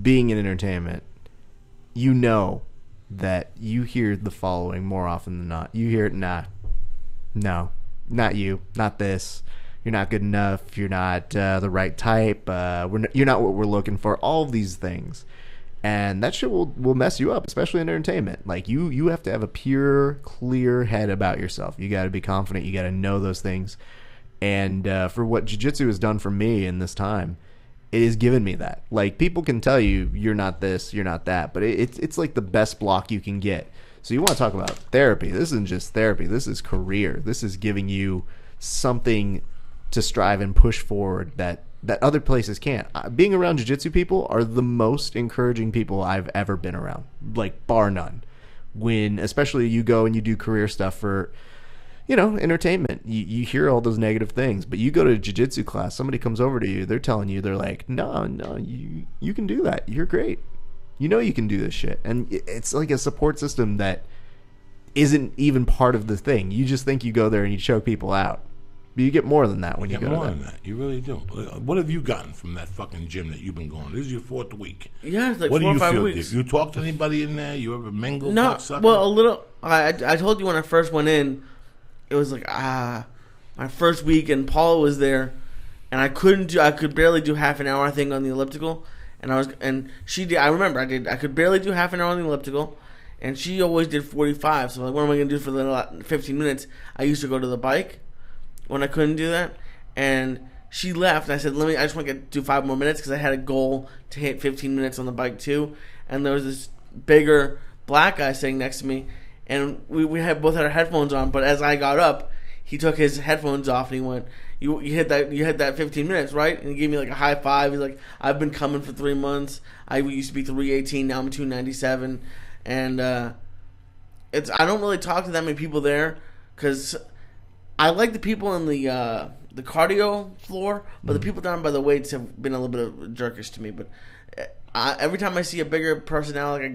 being in entertainment, you know that you hear the following more often than not. You hear, no, not you, not this. You're not good enough. You're not the right type. You're not what we're looking for. All of these things. And that shit will mess you up, especially in entertainment. Like, you have to have a pure, clear head about yourself. You got to be confident. You got to know those things. And for what jiu-jitsu has done for me in this time, it has given me that. Like, people can tell you, you're not this, you're not that. But it's like the best block you can get. So you want to talk about therapy. This isn't just therapy. This is career. This is giving you something to strive and push forward that other places can't. Being around jiu-jitsu people are the most encouraging people I've ever been around, like bar none. When especially you go and you do career stuff for, entertainment, you hear all those negative things, but you go to a jiu-jitsu class, somebody comes over to you, they're telling you, they're like, no, you can do that. You're great. You can do this shit. And it's like a support system that isn't even part of the thing. You just think you go there and you choke people out. you get more than that when you get go more to than that. You really do. What have you gotten from that fucking gym that you've been going? This is your 4th week. Yeah, it's like what 4 do or 5 you feel? weeks. You talk to anybody in there? You ever mingle? No, well, a little. I told you when I first went in, it was like my first week, and Paula was there, and I could barely do half an hour, I think, on the elliptical, and she did. I remember I could barely do half an hour on the elliptical, and she always did 45. So like, what am I gonna do for the 15 minutes? I used to go to the bike when I couldn't do that, and she left. And I said, I just want to do 5 more minutes because I had a goal to hit 15 minutes on the bike too. And there was this bigger black guy sitting next to me, and we both had our headphones on. But as I got up, he took his headphones off and he went, "You hit that 15 minutes, right?" And he gave me like a high five. He's like, "I've been coming for 3 months. I used to be 318, now I'm 297." And I don't really talk to that many people there because I like the people in the cardio floor, but the people down by the weights have been a little bit of jerkish to me. But every time I see a bigger personality, I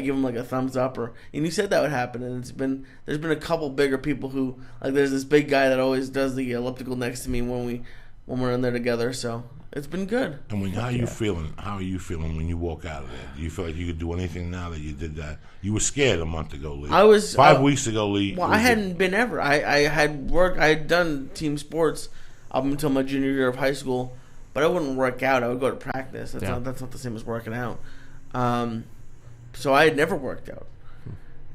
give them like a thumbs up. And you said that would happen, and there's been a couple bigger people who, like, there's this big guy that always does the elliptical next to me when we're in there together. So it's been good. And how are you feeling? How are you feeling when you walk out of there? Do you feel like you could do anything now that you did that? You were scared a month ago, Lee. I was 5 weeks ago, Lee. Well, I hadn't been ever. I had done team sports up until my junior year of high school, but I wouldn't work out. I would go to practice. That's not the same as working out. So I had never worked out,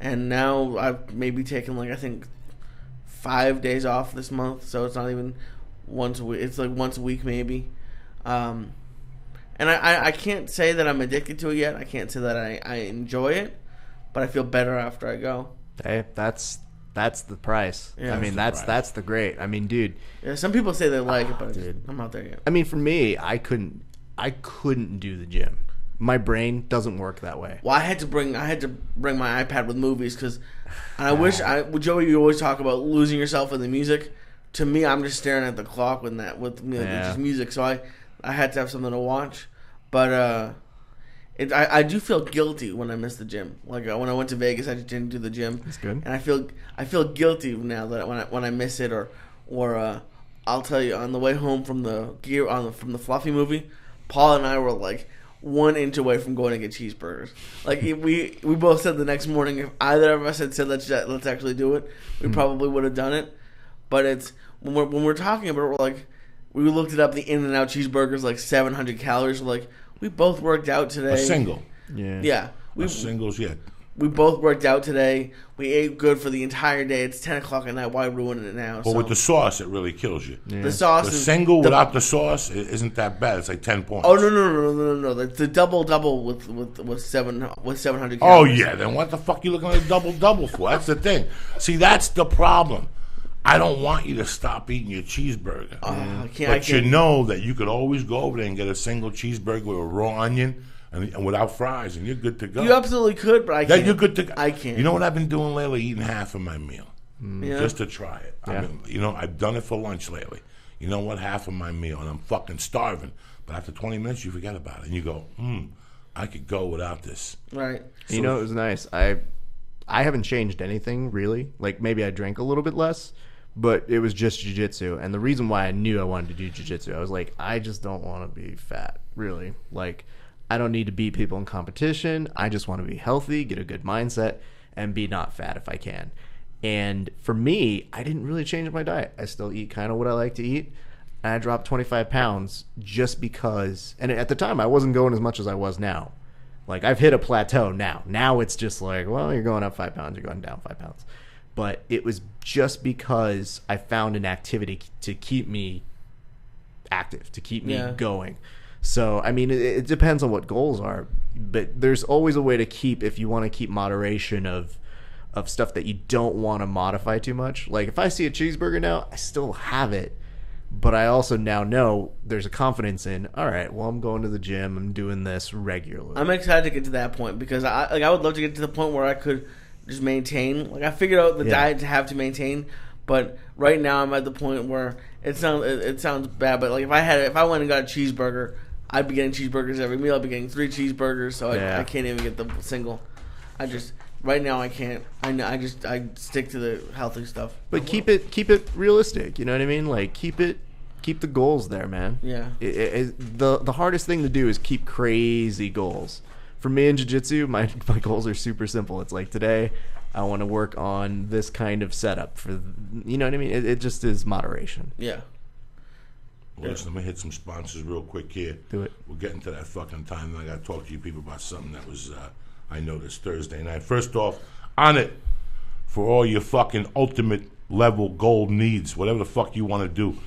and now I've maybe taken I think 5 days off this month. So it's not even once a week. It's like once a week maybe. And I can't say that I'm addicted to it yet. I can't say that I enjoy it, but I feel better after I go. Hey, that's the price. Yeah, I mean, that's the great. I mean, dude. Yeah, some people say they like it, but I'm not there yet. I mean, for me, I couldn't do the gym. My brain doesn't work that way. Well, I had to bring my iPad with movies because Joey, you always talk about losing yourself in the music. To me, I'm just staring at the clock with just music. So I had to have something to watch, but I do feel guilty when I miss the gym. Like when I went to Vegas, I just didn't do the gym. That's good. And I feel guilty now that when I miss it, or I'll tell you, on the way home from from the Fluffy movie, Paul and I were like 1 inch away from going to get cheeseburgers. Like we both said the next morning, if either of us had said let's actually do it, we probably would have done it. But it's when we're talking about it, we're like, we looked it up. The In-N-Out cheeseburgers like 700 calories. We're like, we both worked out today. A single. Yeah. Singles, yeah. We both worked out today. We ate good for the entire day. It's 10 o'clock at night. Why ruin it now? But with the sauce, it really kills you. Yeah. The sauce. The single without the sauce isn't that bad. It's like 10 points. Oh no! The double with 700 calories. Oh yeah. Then what the fuck are you looking at a double for? That's the thing. See, that's the problem. I don't want you to stop eating your cheeseburger. But you know that you could always go over there and get a single cheeseburger with a raw onion and without fries, and you're good to go. You absolutely could, but I can't. You're good to go. I can't. You know what I've been doing lately? Eating half of my meal. Yeah. Just to try it. Yeah. I've done it for lunch lately. You know what? Half of my meal, and I'm fucking starving. But after 20 minutes, you forget about it, and you go, I could go without this. Right. So, it was nice. I haven't changed anything, really. Like, maybe I drank a little bit less, but it was just jiu-jitsu. And the reason why I knew I wanted to do jiu-jitsu, I was like, I just don't want to be fat, really. Like, I don't need to beat people in competition. I just want to be healthy, get a good mindset, and be not fat if I can. And for me, I didn't really change my diet. I still eat kind of what I like to eat. And I dropped 25 pounds just because, and at the time, I wasn't going as much as I was now. Like, I've hit a plateau now. Now it's just like, well, you're going up 5 pounds, you're going down 5 pounds. But it was just because I found an activity to keep me active, to keep me going. So, I mean, it depends on what goals are. But there's always a way to keep, if you want to keep moderation of stuff that you don't want to modify too much. Like, if I see a cheeseburger now, I still have it. But I also now know there's a confidence in, all right, well, I'm going to the gym. I'm doing this regularly. I'm excited to get to that point because I would love to get to the point where I could just maintain. Like, I figured out the diet to have to maintain, but right now I'm at the point where it sounds bad, but like if I went and got a cheeseburger, I'd be getting cheeseburgers every meal. I'd be getting 3 cheeseburgers, so I can't even get the single. Right now, I can't. I stick to the healthy stuff. But keep it realistic. You know what I mean? Like keep the goals there, man. Yeah. The hardest thing to do is keep crazy goals. For me in jiu-jitsu, my goals are super simple. It's like today, I want to work on this kind of setup for, you know what I mean? It just is moderation. Yeah. Well, listen, let me hit some sponsors real quick here. Do it. We're getting to that fucking time, and I got to talk to you people about something that was, I noticed Thursday night. First off, on it for all your fucking ultimate level goal needs, whatever the fuck you want to do.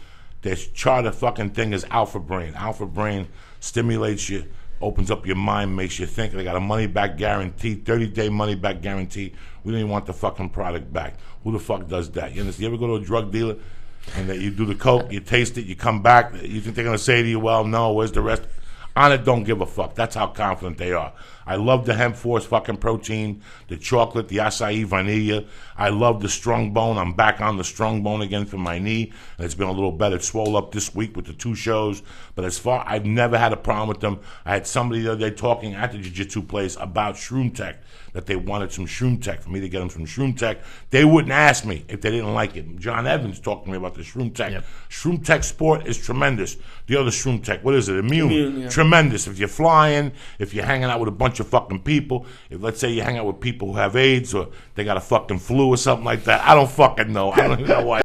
This charter fucking thing is Alpha Brain. Alpha Brain stimulates you, opens up your mind, makes you think. They got a money-back guarantee, 30-day money-back guarantee. We don't even want the fucking product back. Who the fuck does that? You understand? You ever go to a drug dealer and that you do the coke, you taste it, you come back, you think they're going to say to you, well, no, where's the rest? On it, don't give a fuck. That's how confident they are. I love the Hemp Force fucking protein, the chocolate, the acai vanilla. I love the Strong Bone. I'm back on the Strong Bone again for my knee, and it's been a little better. It swole up this week with the 2 shows, but as far, I've never had a problem with them. I had somebody the other day talking at the jiu-jitsu place about Shroom Tech, that they wanted some Shroom Tech, for me to get them some Shroom Tech. They wouldn't ask me if they didn't like it. John Evans talked to me about the Shroom Tech. Yep. Shroom Tech Sport is tremendous. The other Shroom Tech, what is it? Immune. Yeah. Tremendous. If you're flying, if you're hanging out with a bunch of fucking people, if let's say you hang out with people who have AIDS or they got a fucking flu or something like that, I don't fucking know. I don't even know why.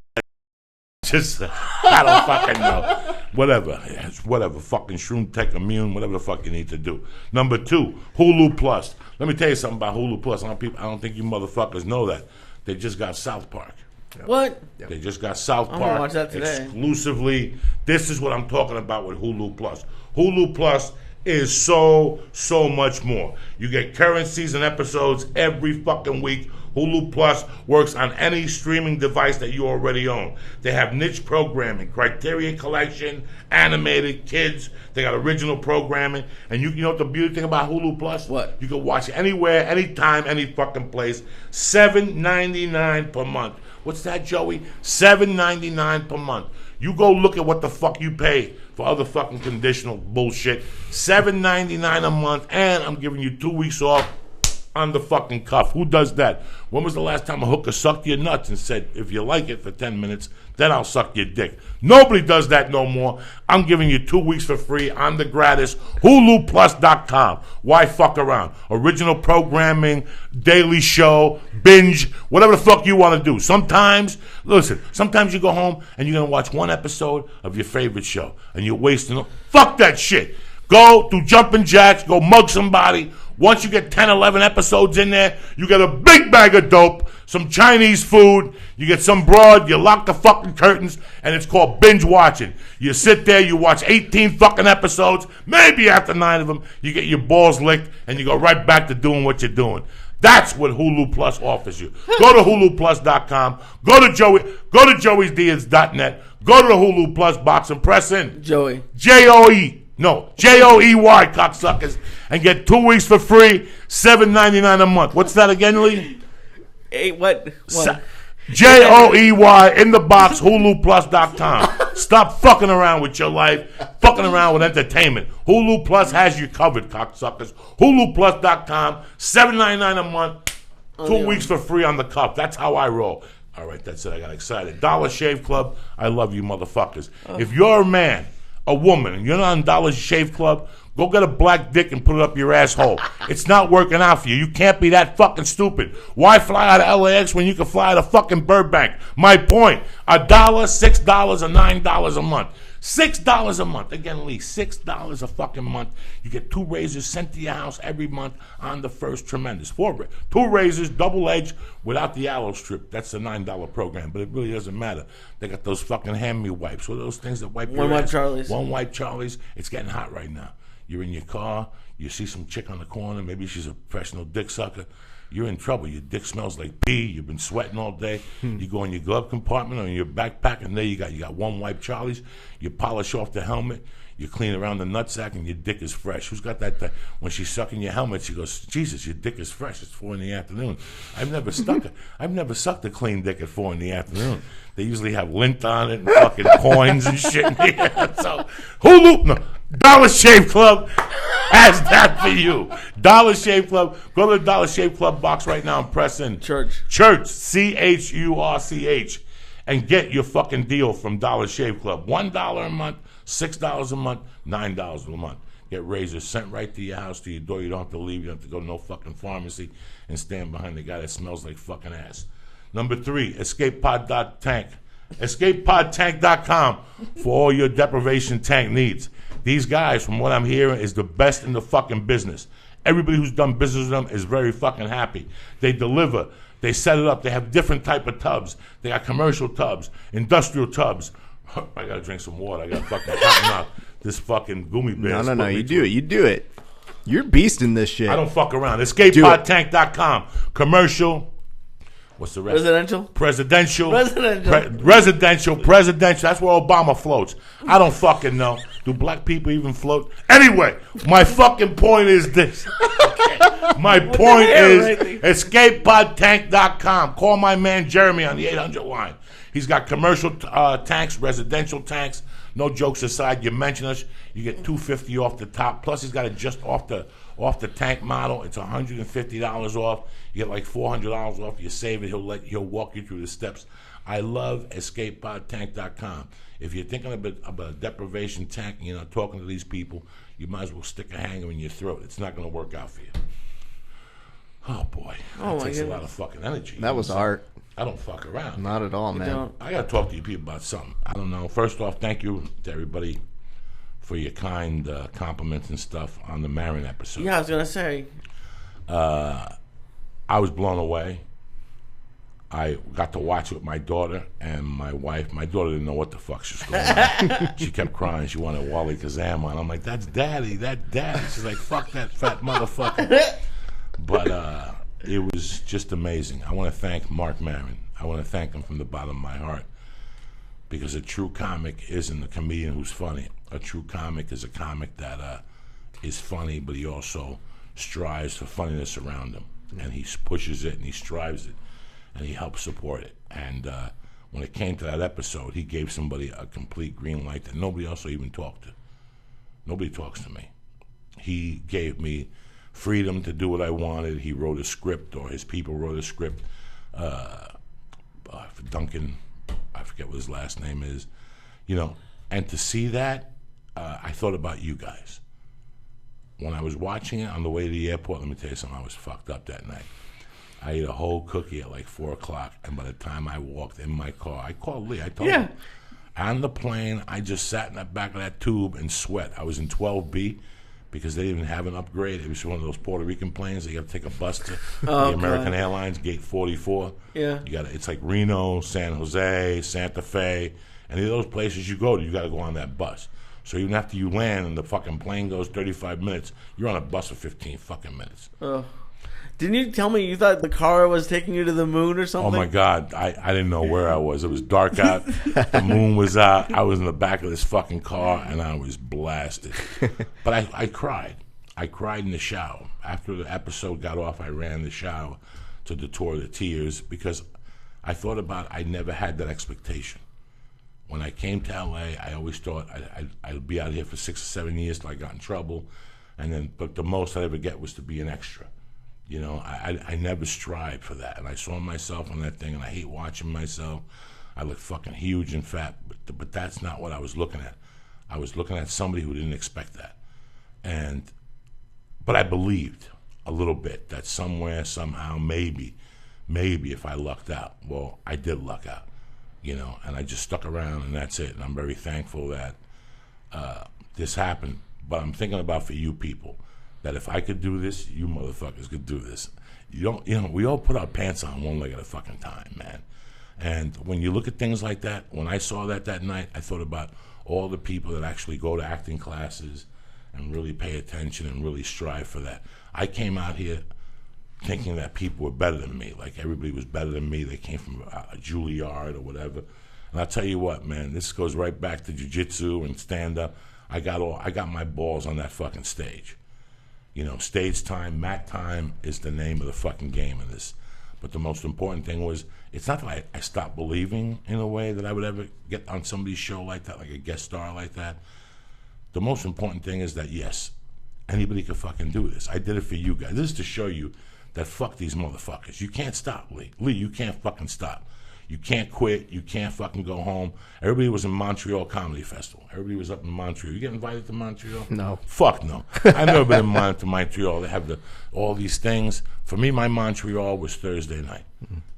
Just, I don't fucking know. Whatever. It's whatever. Fucking Shroom Tech Immune, whatever the fuck you need to do. Number 2, Hulu Plus. Let me tell you something about Hulu Plus. I don't think you motherfuckers know that. They just got South Park. What? They just got South Park. I'm gonna watch that today. Exclusively. This is what I'm talking about with Hulu Plus. Hulu Plus is so much more. You get current season episodes every fucking week. Hulu Plus works on any streaming device that you already own. They have niche programming, Criterion Collection, animated, kids. They got original programming. And you know what the beauty thing about Hulu Plus? What? You can watch it anywhere, anytime, any fucking place. $7.99 per month. What's that, Joey? $7.99 per month. You go look at what the fuck you pay for other fucking conditional bullshit. $7.99 a month, and I'm giving you 2 weeks off on the fucking cuff. Who does that? When was the last time a hooker sucked your nuts and said, if you like it for 10 minutes, then I'll suck your dick? Nobody does that no more. I'm giving you 2 weeks for free on the gratis HuluPlus.com. Why fuck around? Original programming, daily show, binge, whatever the fuck you want to do. Sometimes you go home and you're going to watch one episode of your favorite show and you're wasting it. Fuck that shit. Go do jumping jacks, go mug somebody. Once you get 10, 11 episodes in there, you get a big bag of dope, some Chinese food, you get some broad, you lock the fucking curtains, and it's called binge watching. You sit there, you watch 18 fucking episodes, maybe after 9 of them, you get your balls licked, and you go right back to doing what you're doing. That's what Hulu Plus offers you. Go to HuluPlus.com, go to JoeyDiaz.net, go to the Hulu Plus box and press in. Joey. Joey, cocksuckers, and get 2 weeks for free, $7.99 a month. What's that again, Lee? What? Joey in the box, HuluPlus.com. Stop fucking around with your life, fucking around with entertainment. Hulu Plus has you covered, cocksuckers. HuluPlus.com, $7.99 a month, 2 weeks for free on the cuff. That's how I roll. All right, that's it. I got excited. Dollar Shave Club, I love you motherfuckers. If you're a man, a woman, and you're not on Dollar Shave Club, go get a black dick and put it up your asshole. It's not working out for you. You can't be that fucking stupid. Why fly out of LAX when you can fly out of fucking Burbank? My point. $1, $6, or $9 a month. $6 a month. Again, Lee, $6 a fucking month. You get 2 razors sent to your house every month on the first Tremendous. 2 razors, double-edged, without the aloe strip. That's the $9 program, but it really doesn't matter. They got those fucking hand-me wipes. What are those things that wipe your ass? One-wipe Charlies. One-wipe Charlies. It's getting hot right now. You're in your car. You see some chick on the corner. Maybe she's a professional dick sucker. You're in trouble. Your dick smells like pee. You've been sweating all day. You go in your glove compartment or in your backpack, and there you got one-wipe Charlies. You polish off the helmet. You clean around the nutsack, and your dick is fresh. Who's got that? When she's sucking your helmet, she goes, Jesus, your dick is fresh. It's 4 p.m. I've never sucked a clean dick at 4 p.m. They usually have lint on it and fucking coins and shit. So, Dollar Shave Club. has that for you. Dollar Shave Club. Go to the Dollar Shave Club box right now and press in Church, CHURCH, and get your fucking deal from Dollar Shave Club. $1 a month, $6 a month, $9 a month. Get razors sent right to your house, to your door. You don't have to leave. You don't have to go to no fucking pharmacy and stand behind the guy that smells like fucking ass. Number 3, EscapePod.tank. EscapePodTank.com for all your deprivation tank needs. These guys, from what I'm hearing, is the best in the fucking business. Everybody who's done business with them is very fucking happy. They deliver. They set it up. They have different type of tubs. They got commercial tubs, industrial tubs. I gotta drink some water. I got fucking cotton out this fucking gummy bear. No. You do it. You do it. You're a beast in this shit. I don't fuck around. EscapePodTank.com. Commercial. What's the rest? Presidential. Residential. That's where Obama floats. I don't fucking know. Do black people even float? Anyway, my fucking point is this. Okay. My point is EscapePodTank.com. Call my man Jeremy on the 800 line. He's got commercial tanks, residential tanks. No jokes aside, you mention us, you get $250 off the top. Plus, he's got it just off the tank model. It's $150 off. You get like $400 off. You save it. He'll walk you through the steps. I love EscapePodTank.com. If you're thinking about a deprivation tank, and you're not talking to these people, you might as well stick a hanger in your throat. It's not going to work out for you. Oh boy, that takes a lot of fucking energy. That was art. I don't fuck around. Not at all, man. I got to talk to you people about something. I don't know. First off, thank you to everybody for your kind compliments and stuff on the Maron episode. Yeah, I was going to say. I was blown away. I got to watch it with my daughter and my wife. My daughter didn't know what the fuck she was going on. She kept crying. She wanted Wally Kazam on. I'm like, that's Daddy. She's like, fuck that fat motherfucker. But it was just amazing. I want to thank Mark Maron. I want to thank him from the bottom of my heart, because a true comic isn't a comedian who's funny. A true comic is a comic that is funny, but he also strives for funniness around him, and he pushes it and he strives it, and he helps support it. And when it came to that episode, he gave somebody a complete green light that nobody else will even talk to. Nobody talks to me. He gave me freedom to do what I wanted. He wrote a script, or his people wrote a script for Duncan. I forget what his last name is. And to see that, I thought about you guys. When I was watching it on the way to the airport, let me tell you something, I was fucked up that night. I ate a whole cookie at like 4 o'clock, and by the time I walked in my car, I called Lee. I told him. On the plane, I just sat in the back of that tube and sweat. I was in 12B, because they didn't have an upgrade. It was one of those Puerto Rican planes that you have to take a bus to. The American Airlines, gate 44. Yeah. It's like Reno, San Jose, Santa Fe. Any of those places you go to, you got to go on that bus. So even after you land and the fucking plane goes 35 minutes, you're on a bus for 15 fucking minutes. Didn't you tell me you thought the car was taking you to the moon or something? Oh, my God. I didn't know where I was. It was dark out. The moon was out. I was in the back of this fucking car, and I was blasted. But I cried. I cried in the shower. After the episode got off, I ran in the shower to detour the tears, because I thought about I never had that expectation. When I came to L.A., I always thought I'd be out here for 6 or 7 years till I got in trouble. But the most I'd ever get was to be an extra. I never strived for that, and I saw myself on that thing, and I hate watching myself. I look fucking huge and fat, but that's not what I was looking at. I was looking at somebody who didn't expect that, but I believed a little bit that somewhere, somehow, maybe if I lucked out. Well, I did luck out, and I just stuck around, and that's it. And I'm very thankful that this happened. But I'm thinking about for you people, that if I could do this, you motherfuckers could do this. We all put our pants on one leg at a fucking time, man. And when you look at things like that, when I saw that night, I thought about all the people that actually go to acting classes and really pay attention and really strive for that. I came out here thinking that people were better than me, like everybody was better than me. They came from a Juilliard or whatever. And I'll tell you what, man, this goes right back to jiu-jitsu and stand-up. I got my balls on that fucking stage. Stage time, mat time is the name of the fucking game in this. But the most important thing was, it's not that I stopped believing in a way that I would ever get on somebody's show like that, like a guest star like that. The most important thing is that, yes, anybody could fucking do this. I did it for you guys. This is to show you that fuck these motherfuckers. You can't stop, Lee. Lee, you can't fucking stop. You can't quit. You can't fucking go home. Everybody was in Montreal Comedy Festival. Everybody was up in Montreal. You get invited to Montreal? No. Fuck no. I've never been invited to Montreal. They have all these things. For me, my Montreal was Thursday night.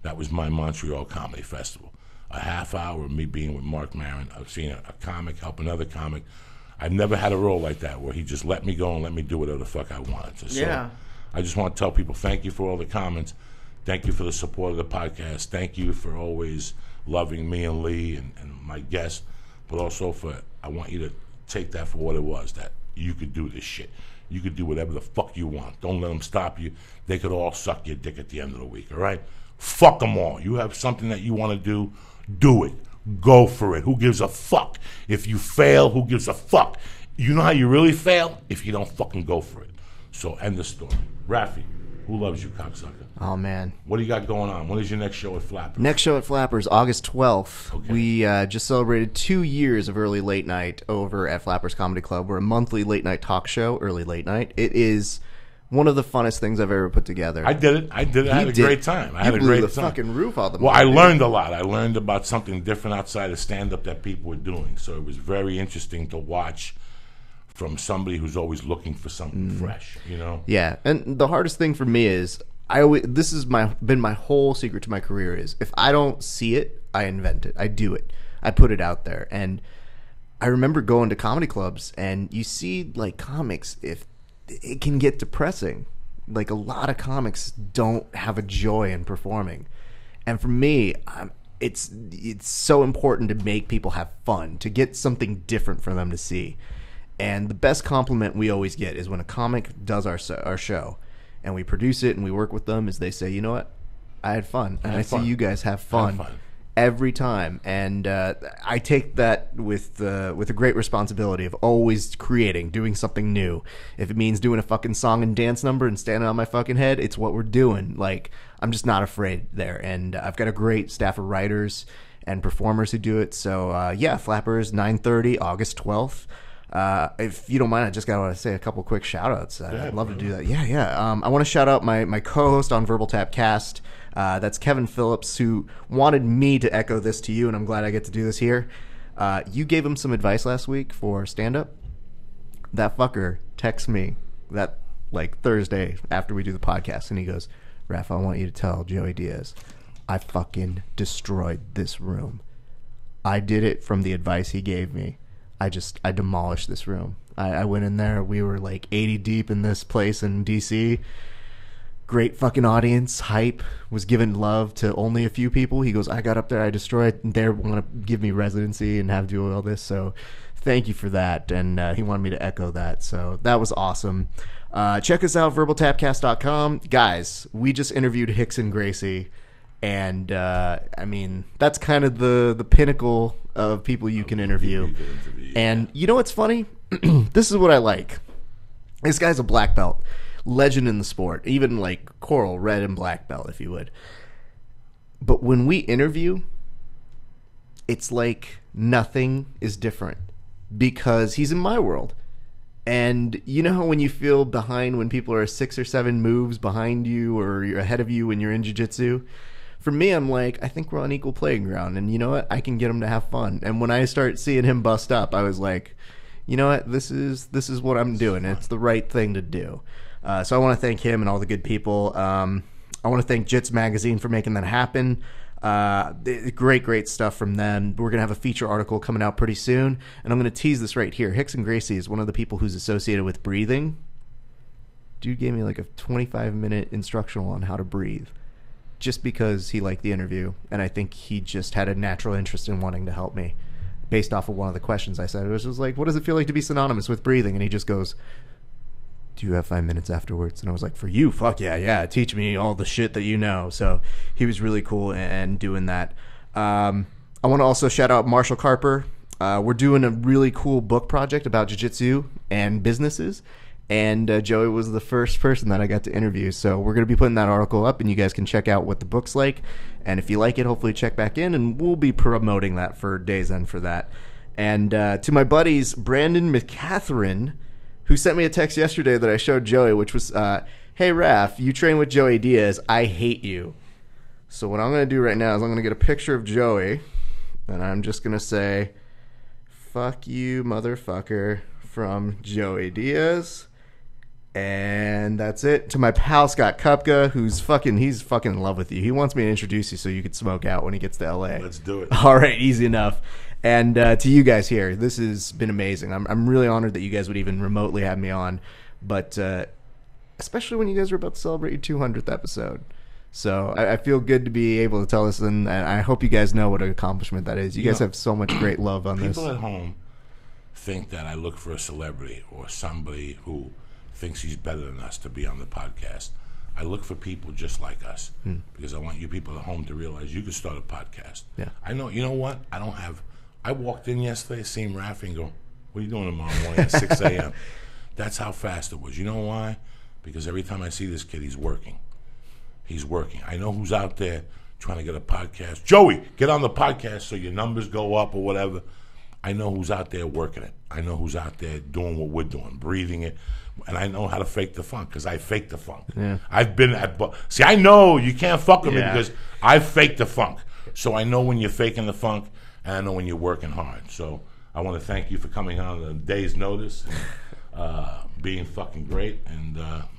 That was my Montreal Comedy Festival. A half hour of me being with Mark Maron. I've seen a comic help another comic. I've never had a role like that where he just let me go and let me do whatever the fuck I wanted to. So Yeah. I just want to tell people thank you for all the comments. Thank you for the support of the podcast. Thank you for always loving me and Lee and my guests. But also I want you to take that for what it was, that you could do this shit. You could do whatever the fuck you want. Don't let them stop you. They could all suck your dick at the end of the week, all right? Fuck them all. You have something that you want to do it. Go for it. Who gives a fuck? If you fail, who gives a fuck? You know how you really fail? If you don't fucking go for it. So end the story. Rafi, who loves you, cocksucker? Oh, man. What do you got going on? When is your next show at Flappers? Next show at Flappers, August 12th. Okay. We just celebrated 2 years of early late night over at Flappers Comedy Club. We're a monthly late night talk show, early late night. It is one of the funnest things I've ever put together. I did it. I had a great time. I had a blew great the time. fucking roof off the Well, I moon, learned a lot. I learned about something different outside of stand-up that people were doing. So it was very interesting to watch from somebody who's always looking for something fresh, you know? Yeah, and the hardest thing for me is this is been my whole secret to my career is if I don't see it, I invent it. I do it. I put it out there. And I remember going to comedy clubs and you see like comics, if it can get depressing. Like a lot of comics don't have a joy in performing. And for me, it's so important to make people have fun, to get something different for them to see. And the best compliment we always get is when a comic does our show and we produce it and we work with them is they say, you know what, I had fun. And I see you guys have fun every time. And I take that with a great responsibility of always creating, doing something new. If it means doing a fucking song and dance number and standing on my fucking head, it's what we're doing. Like, I'm just not afraid there. And I've got a great staff of writers and performers who do it. So, yeah, Flappers, 9:30, August 12th. If you don't mind, I just got to say a couple quick shout outs. I'd love to do that. Yeah. I want to shout out my co-host on Verbal Tap Cast. That's Kevin Phillips, who wanted me to echo this to you, and I'm glad I get to do this here. You gave him some advice last week for stand-up. That fucker texts me that like Thursday after we do the podcast, and he goes, Raf, I want you to tell Joey Diaz, I fucking destroyed this room. I did it from the advice he gave me. I demolished this room. I went in there. We were like 80 deep in this place in D.C. Great fucking audience. Hype. Was giving love to only a few people. He goes, I got up there. I destroyed. They want to give me residency and have to do all this. So thank you for that. And he wanted me to echo that. So that was awesome. Check us out, verbaltapcast.com. Guys, we just interviewed Rickson Gracie. And, I mean, that's kind of the pinnacle of people you can interview. And you know what's funny? This is what I like. This guy's a black belt. Legend in the sport. Even like coral, red and black belt, if you would. But when we interview, it's like nothing is different. Because he's in my world. And you know how when you feel behind when people are 6 or 7 moves behind you or you're ahead of you when you're in jiu-jitsu? For me, I'm like, I think we're on equal playing ground, and you know what? I can get him to have fun. And when I start seeing him bust up, I was like, you know what? This is what I'm doing. It's the right thing to do. So I want to thank him and all the good people. I want to thank Jits Magazine for making that happen. Great stuff from them. We're going to have a feature article coming out pretty soon, and I'm going to tease this right here. Rickson Gracie is one of the people who's associated with breathing. Dude gave me like a 25-minute instructional on how to breathe. Just because he liked the interview, and I think he just had a natural interest in wanting to help me based off of one of the questions I said. It was just like, what does it feel like to be synonymous with breathing? And he just goes, do you have 5 minutes afterwards? And I was like, for you, fuck yeah, teach me all the shit that you know. So he was really cool and doing that. I want to also shout out Marshall Carper. We're doing a really cool book project about jiu-jitsu and businesses. And Joey was the first person that I got to interview. So we're going to be putting that article up, and you guys can check out what the book's like. And if you like it, hopefully check back in, and we'll be promoting that for Days End for that. And to my buddies, Brandon McCatherine, who sent me a text yesterday that I showed Joey, which was, hey, Raf, you train with Joey Diaz. I hate you. So what I'm going to do right now is I'm going to get a picture of Joey, and I'm just going to say, fuck you, motherfucker, from Joey Diaz. And that's it. To my pal Scott Kupka, he's fucking in love with you. He wants me to introduce you so you could smoke out when he gets to LA. Let's do it. All right, easy enough. And to you guys here, this has been amazing. I'm really honored that you guys would even remotely have me on, but especially when you guys are about to celebrate your 200th episode. So I feel good to be able to tell this, and I hope you guys know what an accomplishment that is. You guys have so much great love on this. People at home think that I look for a celebrity or somebody who thinks he's better than us to be on the podcast. I look for people just like us because I want you people at home to realize you can start a podcast. Yeah. I know. You know what? I walked in yesterday, seen Raf, and go, what are you doing tomorrow morning at 6 a.m.? That's how fast it was. You know why? Because every time I see this kid, he's working. He's working. I know who's out there trying to get a podcast. Joey, get on the podcast so your numbers go up or whatever. I know who's out there working it. I know who's out there doing what we're doing, breathing it. And I know how to fake the funk because I fake the funk. Yeah. I've been at... See, I know you can't fuck with me because I faked the funk. So I know when you're faking the funk, and I know when you're working hard. So I want to thank you for coming on a day's notice and being fucking great. And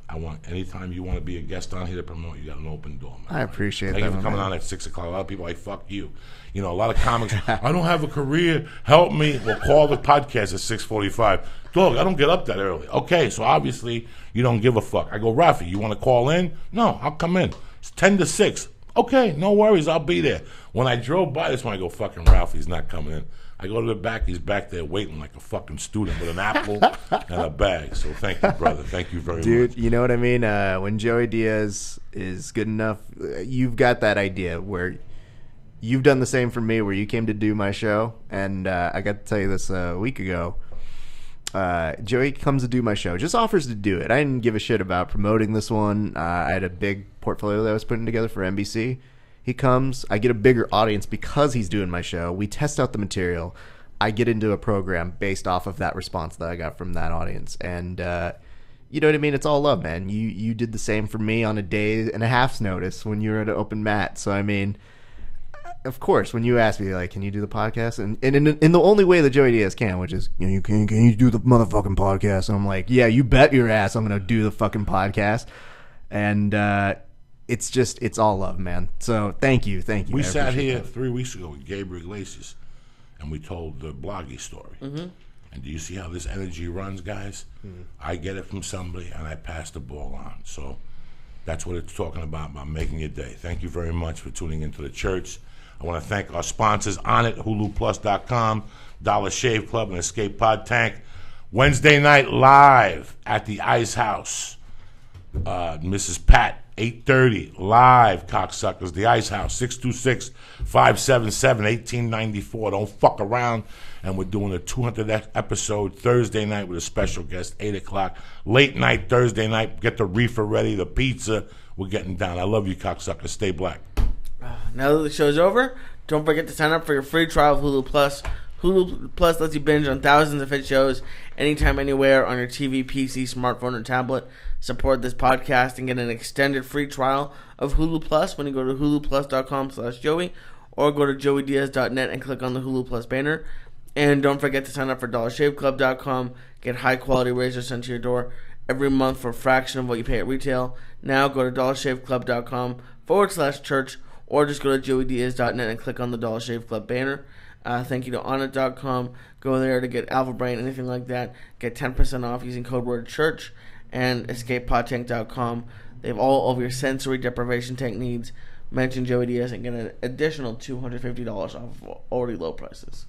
I want, anytime you want to be a guest on here to promote, you got an open door, man. I appreciate that. Thank you for coming on at 6 o'clock. A lot of people are like, fuck you. You know, a lot of comics, I don't have a career, help me. Well, call the podcast at 6:45. Dog, I don't get up that early. Okay, so obviously you don't give a fuck. I go, Rafi, you want to call in? No, I'll come in. It's 10 to 6. Okay, no worries, I'll be there. When I drove by this one, I go, fucking Ralph, he's not coming in. I go to the back, he's back there waiting like a fucking student with an apple and a bag. So thank you, brother. Thank you very much. Dude, you know what I mean? When Joey Diaz is good enough, you've got that idea where you've done the same for me, where you came to do my show. And I got to tell you this a week ago. Joey comes to do my show, just offers to do it. I didn't give a shit about promoting this one. I had a big portfolio that I was putting together for NBC. He comes, I get a bigger audience because he's doing my show. We test out the material. I get into a program based off of that response that I got from that audience. And you know what I mean? It's all love, man. You did the same for me on a day and a half's notice when you were at an open mat. So, I mean, of course, when you asked me, like, can you do the podcast? And in the only way that Joey Diaz can, which is, you know, can you do the motherfucking podcast? And I'm like, yeah, you bet your ass I'm going to do the fucking podcast. And it's all love, man. So thank you. We sat here 3 weeks ago with Gabriel Iglesias, and we told the Bloggy story. Mm-hmm. And do you see how this energy runs, guys? Mm-hmm. I get it from somebody, and I pass the ball on. So that's what it's talking about making your day. Thank you very much for tuning into the church. I want to thank our sponsors on it, HuluPlus.com, Dollar Shave Club, and Escape Pod Tank. Wednesday night live at the Ice House. Mrs. Pat, 8:30, live, cocksuckers. The Ice House, 626-577-1894. Don't fuck around. And we're doing a 200th episode Thursday night with a special guest, 8 o'clock. Late night Thursday night. Get the reefer ready, the pizza. We're getting down. I love you, cocksuckers. Stay black. Now that the show's over, don't forget to sign up for your free trial of Hulu Plus. Hulu Plus lets you binge on thousands of hit shows anytime, anywhere on your TV, PC, smartphone, or tablet. Support this podcast and get an extended free trial of Hulu Plus when you go to huluplus.com/Joey or go to joeydiaz.net and click on the Hulu Plus banner. And don't forget to sign up for dollarshaveclub.com. Get high-quality razors sent to your door every month for a fraction of what you pay at retail. Now go to dollarshaveclub.com/church or just go to joeydiaz.net and click on the Dollar Shave Club banner. Thank you to Onnit.com. Go there to get Alpha Brain, anything like that. Get 10% off using code word CHURCH. And EscapePodTank.com. They have all of your sensory deprivation tank needs. Mention Joey Diaz and get an additional $250 off of already low prices.